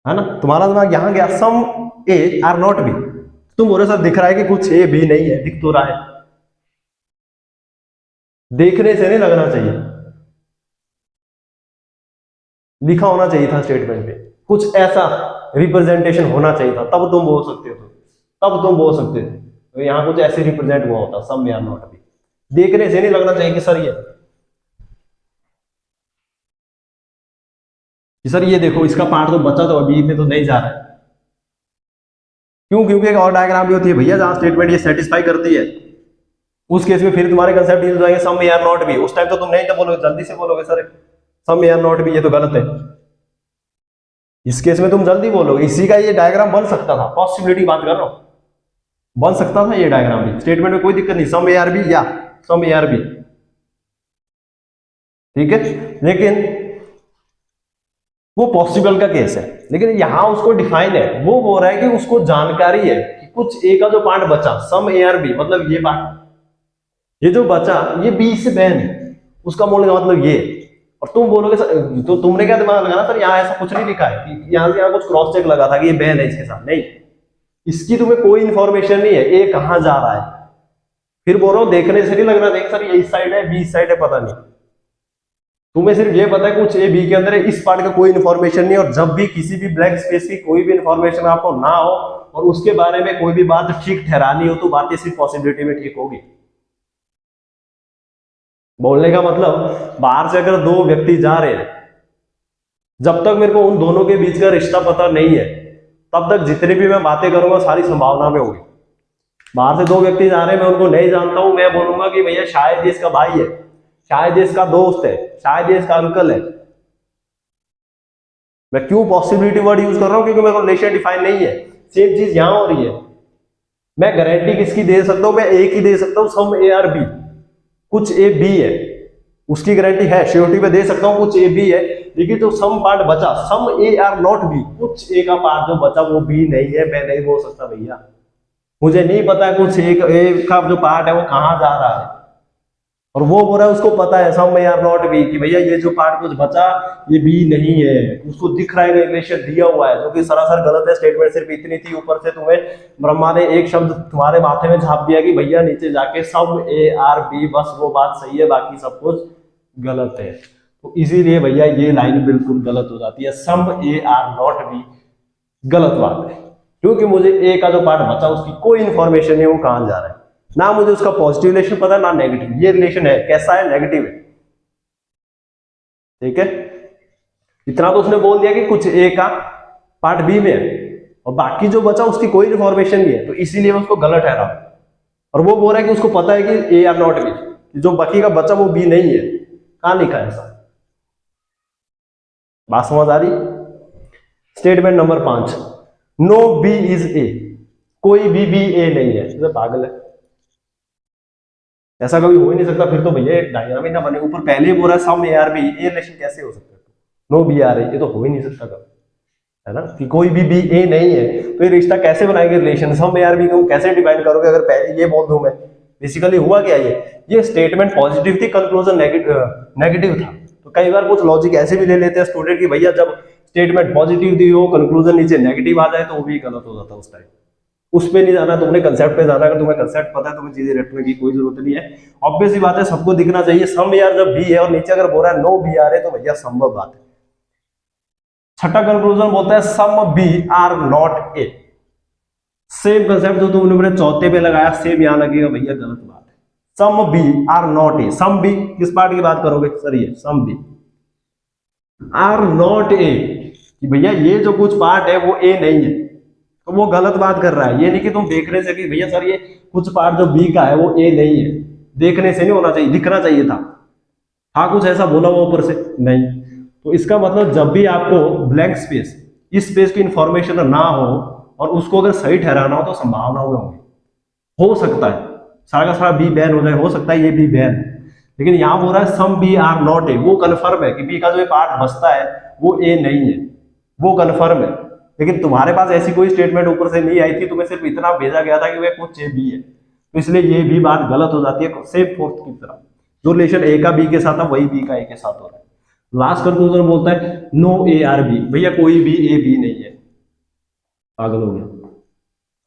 है ना, तुम्हारा दिमाग यहां गया सम ए आर नॉट बी। तुम बोले सर दिख रहा है कि कुछ ए बी नहीं है, दिख तो रहा है, देखने से नहीं लगना चाहिए, लिखा होना चाहिए था स्टेटमेंट पे, कुछ ऐसा रिप्रेजेंटेशन होना चाहिए था, तब तुम बोल सकते हो, तब तुम बोल सकते थे, तो यहां कुछ ऐसे रिप्रेजेंट हुआ होता सम ए आर नॉट बी। देखने से नहीं लगना चाहिए कि सर ये देखो इसका पार्ट तो बचा, तो अभी में तो नहीं जा रहा है। क्यों? क्योंकि एक और डायग्राम भी होती है भैया जहां स्टेटमेंट ये सेटिस्फाई करती है, उस केस में फिर तुम्हारे कंसेप्ट यूज होंगे some A are not B. उस टाइम तो तुम नहीं तो बोलोगे, जल्दी से बोलोगे sir some A are not B, ये तो गलत है। इस केस में तुम जल्दी बोलोगे, इसी का ये डायग्राम बन सकता था, पॉसिबिलिटी बात कर रहा हूं, बन सकता था ये डायग्राम भी, स्टेटमेंट में कोई दिक्कत नहीं, सम ए आर बी या सम ए आर बी, ठीक है। लेकिन वो पॉसिबल का केस है, लेकिन यहां उसको डिफाइन है, वो बोल रहा है कि उसको जानकारी है कि कुछ ए का जो पार्ट बचा, सम ए आर बी, मतलब ये पार्ट, ये जो बचा ये बी से बैन है, उसका बोलने का मतलब ये। और तुम बोलोगे सर, तो तुमने क्या दिमाग लगाना सर, यहाँ ऐसा कुछ नहीं लिखा है कि यहाँ से यहाँ कुछ क्रॉस चेक लगा था कि ये बैन है इसके साथ, नहीं, इसकी तुम्हें कोई इंफॉर्मेशन नहीं है, ए कहां जा रहा है। फिर बोल रहा हूं देखने से नहीं लगना, देख सर ये इस साइड है, बी इस साइड है, पता नहीं, तुम्हें सिर्फ ये पता है कुछ ए बी के अंदर है, इस पार्ट का कोई इन्फॉर्मेशन नहीं। और जब भी किसी भी ब्लैंक स्पेस की कोई भी इन्फॉर्मेशन आपको ना हो और उसके बारे में कोई भी बात ठीक ठहरानी हो, तो बातें सिर्फ पॉसिबिलिटी में ठीक होगी। बोलने का मतलब, बाहर से अगर दो व्यक्ति जा रहे हैं, जब तक मेरे को उन दोनों के बीच का रिश्ता पता नहीं है, तब तक जितनी भी मैं बातें करूंगा सारी संभावना में होगी। बाहर से दो व्यक्ति जा रहे हैं, मैं उनको नहीं जानता हूं, मैं बोलूंगा कि भैया शायद ये इसका भाई है, शायद ये इसका दोस्त है, शायद ये इसका अंकल है। मैं क्यों पॉसिबिलिटी वर्ड यूज कर रहा हूं? क्योंकि मेरे को रिलेशन डिफाइन नहीं है। सेम चीज यहां हो रही है, मैं गारंटी किसकी दे सकता हूं? मैं ए की दे सकता हूं, सम ए आर बी, कुछ ए बी है, उसकी गारंटी है, श्योरिटी पे दे सकता हूं कुछ ए बी है। लेकिन जो सम पार्ट बचा, सम ए आर नॉट बी, कुछ ए का पार्ट जो बचा वो बी नहीं है, मैं नहीं बोल सकता भैया, मुझे नहीं पता है कुछ ए का जो पार्ट है वो कहां जा रहा है। और वो बोल रहा है उसको पता है some A are not B, कि भैया ये जो पार्ट कुछ बचा ये बी नहीं है, उसको दिख रहा है, रिलेशन दिया हुआ है, जो कि सरासर गलत है। स्टेटमेंट सिर्फ इतनी थी, ऊपर से तुम्हें ब्रह्मा ने एक शब्द तुम्हारे माथे में झाप दिया कि भैया नीचे जाके सम ए आर बी, बस वो बात सही है, बाकी सब कुछ गलत है। तो इसीलिए भैया ये लाइन बिल्कुल गलत हो जाती है, some A are not B गलत बात है, क्योंकि मुझे ए का जो पार्ट बचा उसकी कोई इंफॉर्मेशन नहीं, वो कहां जा रहा है, ना मुझे उसका पॉजिटिव रिलेशन पता है ना नेगेटिव। ये रिलेशन है, कैसा है? नेगेटिव है, ठीक है। इतना तो उसने बोल दिया कि कुछ ए का पार्ट बी में है, और बाकी जो बचा उसकी कोई इंफॉर्मेशन नहीं है, तो इसीलिए मैं उसको गलत ठहरा। और वो बोल रहा है कि उसको पता है कि ए आर नॉट बी, जो बाकी का बचा वो बी नहीं है, कहां लिखा है ऐसा? बात समझ आ रही? Statement number 5, no B is A, कोई भी ए नहीं है, तो पागल है, ऐसा कभी हो ही नहीं सकता। फिर तो भैया डायग्राम ही ना बने, ऊपर पहले ही बोल रहा है some A are B, A relation कैसे हो सकता है? नो बी आर ए, ये तो हो ही नहीं सकता कभी, है ना, कि कोई भी बी ए नहीं है तो ये रिश्ता कैसे बनाएंगे relation, some A are B को कैसे डिफाइन करोगे अगर पहले ये बोल दूं मैं। बेसिकली हुआ क्या, ये स्टेटमेंट पॉजिटिव थी, कंक्लूजन नेगेटिव था। तो कई बार कुछ लॉजिक ऐसे भी ले लेते हैं स्टूडेंट की भैया जब स्टेटमेंट पॉजिटिव दी हो कंक्लूजन नीचे नेगेटिव आ जाए तो वो भी गलत हो जाता है उस टाइम। उस पे नहीं जाना, तुमने कंसेप्ट पे जाना। अगर तुम्हें कंसेप्ट पता है तुम्हें चीजें रटने की कोई जरूरत नहीं है। ऑब्वियस सी बात है, सबको दिखना चाहिए सम ए आर जब बी है और नीचे अगर बोल रहा है नो बी आर है तो भैया संभव बात है। छठा कंक्लूजन बोलता है some B are not A. Same concept जो तुमने मेरे चौथे पे लगाया सेम यहां लगेगा भैया, गलत बात है। Some B are not A, some B किस पार्ट की बात करोगे सर, ये some B are not A, कि भैया ये जो कुछ पार्ट है वो ए नहीं है, तो वो गलत बात कर रहा है। ये नहीं कि तुम देखने से कि भैया सर ये कुछ पार्ट जो बी का है वो ए नहीं है, देखने से नहीं होना चाहिए, दिखना चाहिए था। हाँ कुछ ऐसा बोला हुआ ऊपर से नहीं। तो इसका मतलब जब भी आपको ब्लैंक स्पेस, इस स्पेस की इंफॉर्मेशन ना हो और उसको अगर सही ठहराना हो तो संभावनाओं में होंगी। हो सकता है सारा का सारा बी बैन हो जाए, हो सकता है ये बी बैन है, लेकिन यहां बोल रहा है some B are not A, वो कन्फर्म है कि बी का जो पार्ट बचता है वो ए नहीं है, वो कन्फर्म है। लेकिन तुम्हारे पास ऐसी कोई स्टेटमेंट ऊपर से नहीं आई थी, तुम्हें सिर्फ इतना भेजा गया था कि वह कुछ ए बी है, तो इसलिए ये भी बात गलत हो जाती है। सेम फोर्थ की तरह जो रिलेशन ए का बी के साथ था वही बी का ए के साथ हो रहा है। लास्ट कंक्लूजन बोलता है नो ए आर बी, भैया कोई भी ए बी नहीं है, पागल हो गया।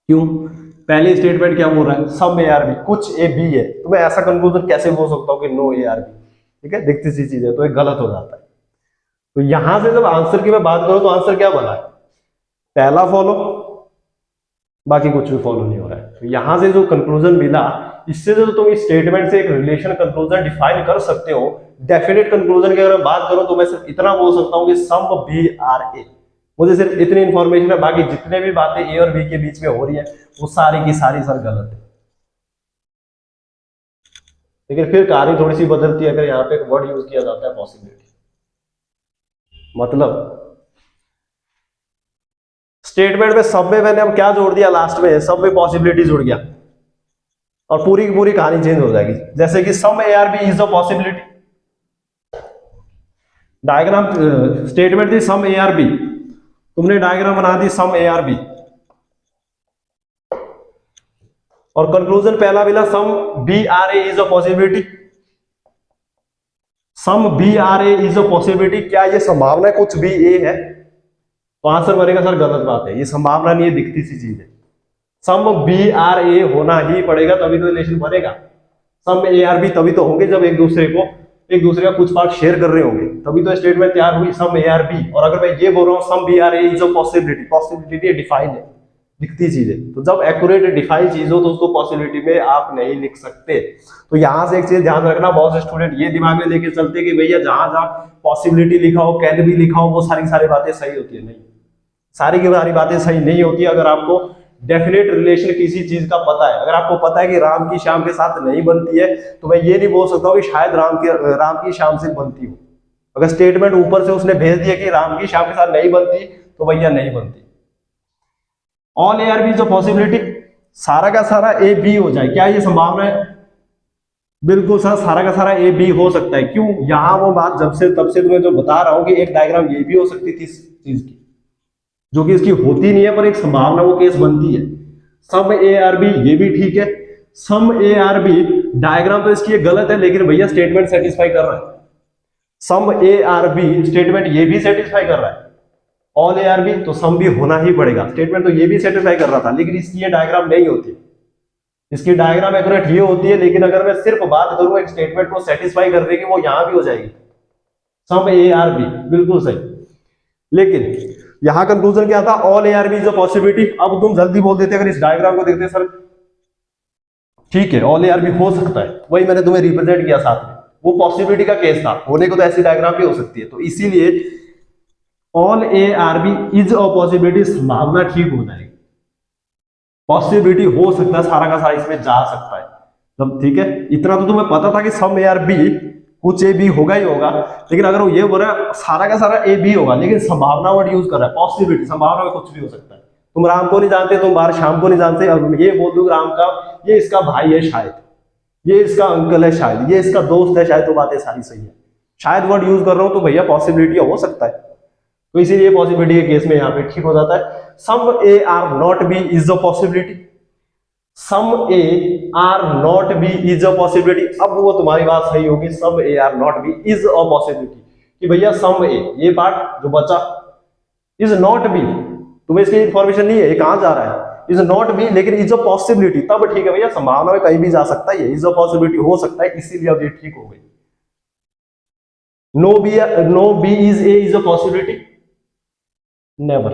क्यों, पहली स्टेटमेंट क्या बोल रहा है सम ए आर बी, कुछ ए बी है, तो मैं ऐसा कंक्लूजन कैसे बोल सकता हूँ कि नो ए आर बी, ठीक है, दिखती सी चीज है, तो ये गलत हो जाता है। तो यहां से जब आंसर की मैं बात करूं तो आंसर क्या बना है, पहला फॉलो, बाकी कुछ भी फॉलो नहीं हो रहा है। तो यहां से जो कंक्लूजन मिला, इससे जो तुम इस स्टेटमेंट से एक रिलेशन कंक्लूजन डिफाइन कर सकते हो। डेफिनेट कंक्लूजन की अगर मैं बात करूं तो मैं सिर्फ इतना बोल सकता हूं कि सम बी आर ए, मुझे सिर्फ इतनी इंफॉर्मेशन है, बाकी जितने भी बातें ए और बी के बीच में हो रही है वो सारी की सारी सर गलत है। लेकिन फिर कहानी थोड़ी सी बदलती है अगर यहाँ पे एक वर्ड यूज किया जाता है पॉसिबिलिटी। मतलब स्टेटमेंट में सब में मैंने अब क्या जोड़ दिया, लास्ट में सब में पॉसिबिलिटी जुड़ गया और पूरी की पूरी कहानी चेंज हो जाएगी। जैसे कि some A are B is a possibility, diagram statement थी सम ए आर बी, तुमने डायग्राम बना दी सम ए आर बी, और कंक्लूजन पहला मिला some B are A is a possibility. Some B are A is a possibility, क्या ये संभावना है कुछ भी ए है, तो आंसर बनेगा सर गलत बात है, ये संभावना नहीं है, दिखती सी चीज है। सम बी आर ए होना ही पड़ेगा तभी तो रिलेशन बनेगा। सम ए आर बी तभी तो होंगे जब एक दूसरे का कुछ पार्ट शेयर कर रहे होंगे, तभी तो स्टेटमेंट तैयार हुई सम ए आर बी। और अगर मैं ये बोल रहा हूँ some B are A is a possibility, possibility define है, दिखती चीज है, तो जब एक्यूरेट डिफाइन चीज हो तो उसको पॉसिबिलिटी में आप नहीं लिख सकते। तो यहां से एक चीज ध्यान रखना, बहुत से स्टूडेंट ये दिमाग में लेके चलते कि भैया जहां जहां पॉसिबिलिटी लिखा हो, कैन भी लिखा हो, वो सारी सारी बातें सही होती है। नहीं, सारी की सारी बातें सही नहीं होती। अगर आपको डेफिनेट रिलेशन किसी चीज का पता है, अगर आपको पता है कि राम की श्याम के साथ नहीं बनती है, तो मैं ये नहीं बोल सकता हूँ कि शायद राम की श्याम से बनती हो। अगर स्टेटमेंट ऊपर से उसने भेज दिया कि राम की श्याम के साथ नहीं बनती, तो भैया नहीं बनती। ऑल ए आर बी जो पॉसिबिलिटी, सारा का सारा ए बी हो जाए, क्या ये संभावना है? बिल्कुल सर, सारा का सारा ए बी हो सकता है। क्यों, यहां वो बात जब से तब से तुम्हें जो बता रहा हूं कि एक डायग्राम ये भी हो सकती थी इस चीज की, जो कि इसकी होती नहीं है पर एक संभावना वो केस बनती है। सम ए आर बी ये भी ठीक है, some A are B diagram तो इसकी गलत है, लेकिन भैया स्टेटमेंट सेटिस्फाई कर रहा है। Some A are B statement ये भी सेटिस्फाई कर रहा है। ऑल ए आर बी तो सम भी होना ही पड़ेगा, स्टेटमेंट तो ये भी सेटिस्फाई कर रहा था, लेकिन इसकी ये डायग्राम नहीं होती। इसकी डायग्राम एक्यूरेट ये होती है, लेकिन अगर मैं सिर्फ बात करूं एक स्टेटमेंट को सेटिस्फाई करने की, वो यहां भी हो जाएगी सम ए आर बी, बिल्कुल सही। लेकिन यहां कंक्लूजन क्या था, ऑल ए आर बी जो पॉसिबिलिटी। अब तुम जल्दी बोल देते अगर इस डायग्राम को देखते सर ठीक है ऑल ए आर बी हो सकता है, वही मैंने तुम्हें रिप्रेजेंट किया साथ में, वो पॉसिबिलिटी का केस था, होने को तो ऐसी डायग्राम भी हो सकती है। तो इसीलिए all A are B is a possibility, संभावना ठीक हो जाएगी, पॉसिबिलिटी हो सकता है, सारा का सारा इसमें जा सकता है। तब ठीक है, इतना तो तुम्हें पता था कि सम ए आर बी कुछ ए बी होगा ही होगा, लेकिन अगर वो ये बोल रहा है सारा का सारा ए बी होगा, लेकिन संभावना वर्ड यूज कर रहा है, पॉसिबिलिटी, संभावना में कुछ भी हो सकता है। तुम राम को नहीं जानते, तुम बाहर शाम को नहीं जानते, अब ये बोल दो राम का ये इसका भाई है शायद, ये इसका अंकल है शायद, ये इसका दोस्त है शायद, तो बातें सारी सही है। शायद वर्ड यूज कर रहा हूं तो भैया पॉसिबिलिटी हो सकता है। तो इसीलिए पॉसिबिलिटी के केस में यहाँ पे ठीक हो जाता है। Some A are not B is a possibility, some A are not B is a possibility. अब वो तुम्हारी बात सही होगी, some A are not B is a possibility, कि भैया सम ए, ये पार्ट जो बचा, इज नॉट बी, तुम्हें इसकी इंफॉर्मेशन नहीं है ये कहां जा रहा है, इज नॉट बी, लेकिन इज अ पॉसिबिलिटी, तब ठीक है भैया, संभावना में कहीं भी जा सकता है, इज अ पॉसिबिलिटी हो सकता है, इसीलिए अब ये ठीक हो गई। No B is A is a possibility, never.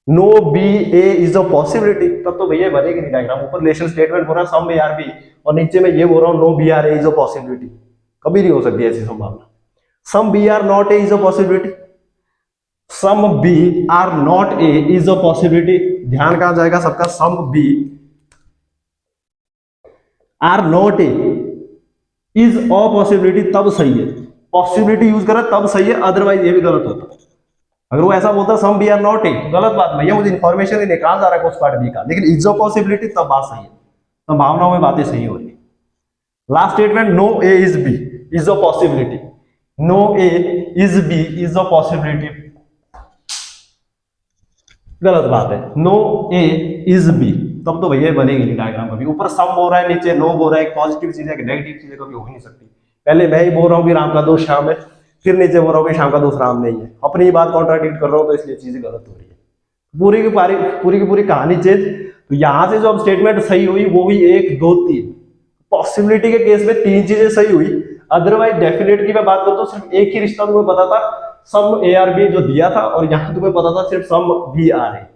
No B A is a possibility, तब तो भैया बनेगी नहीं डायग्राम। ऊपर रिलेशन स्टेटमेंट हो रहा है सम बी आर बी, और नीचे में ये बोल रहा हूं no B are A is a possibility, कभी नहीं हो सकती ऐसी संभावना। Some B are not A is a possibility, some B are not A is a possibility, ध्यान कहां जाएगा सबका, some B are not A is a possibility तब सही है, पॉसिबिलिटी यूज करा तब सही है, अदरवाइज ये भी गलत होता। अगर वो ऐसा बोलता some B are not A तो गलत बात, भैया मुझे इन्फॉर्मेशन ही नहीं कहां जा रहा है कुछ पार्ट बी का, लेकिन इज अ पॉसिबिलिटी तब बात सही है, संभावनाओं में बातें सही हो रही है। Last statement no A is B is a possibility, no A is B is a possibility, गलत बात है। नो ए इज बी, तब तो भैया बनेगी नहीं डायग्राम कभी। ऊपर सम हो रहा है, नीचे नो हो रहा है, एक पॉजिटिव चीज है कि नेगेटिव चीज है, कभी हो ही नहीं सकती। पहले मैं ही बोल रहा हूँ कि राम का दोष श्याम है, फिर नीचे बोल रहा हूँ कि श्याम का दोष राम नहीं है, अपनी ही बात कॉन्ट्राडिक्ट कर रहा हूँ, तो इसलिए चीजें गलत हो रही है। पूरी की पूरी कहानी चेंज। तो यहां से जो अब स्टेटमेंट सही हुई वो हुई 1 2 3, पॉसिबिलिटी के केस में 3 चीजें सही हुई, अदरवाइज डेफिनेट की मैं बात करता हूँ सिर्फ एक ही रिश्ता तुम्हें पता था, सम ए आर बी जो दिया था, और यहां तुम्हें पता था सिर्फ सम बी आर ए,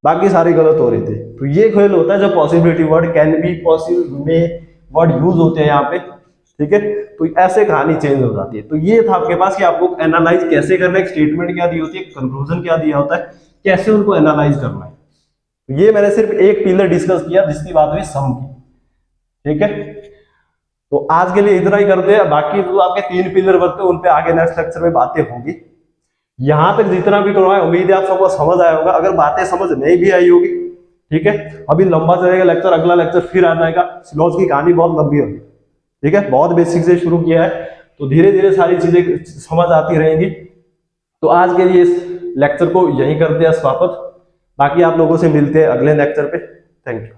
बाकी सारे गलत हो रहे थे। तो ये खेल होता है जब possibility word, can be, possible, में वर्ड यूज होते हैं यहाँ पे, ठीक है। तो ऐसे कहानी चेंज हो जाती है। तो ये था आपके पास कि आपको एनालाइज कैसे करना है, स्टेटमेंट क्या दी होती है, कंक्लूजन क्या दिया होता है, कैसे उनको एनालाइज करना है। तो ये मैंने सिर्फ एक पिलर डिस्कस किया जिसकी बात हुई सम की, ठीक है। तो आज के लिए इतना ही करते हैं, बाकी जो आपके 3 पिलर बनते हैं उन पे आगे नेक्स्ट लेक्चर में बातें होगी। यहां तक जितना भी करवाए उम्मीद है आप सबको समझ आया होगा, अगर बातें समझ नहीं भी आई होगी, ठीक है, अभी लंबा चलेगा लेक्चर, अगला लेक्चर फिर आ जाएगा, स्लोज की कहानी बहुत लंबी होगी, ठीक है, बहुत बेसिक से शुरू किया है, तो धीरे धीरे सारी चीजें समझ आती रहेंगी। तो आज के लिए इस लेक्चर को यहीं करते हैं समाप्त, बाकी आप लोगों से मिलते हैं अगले लेक्चर पे। Thank you.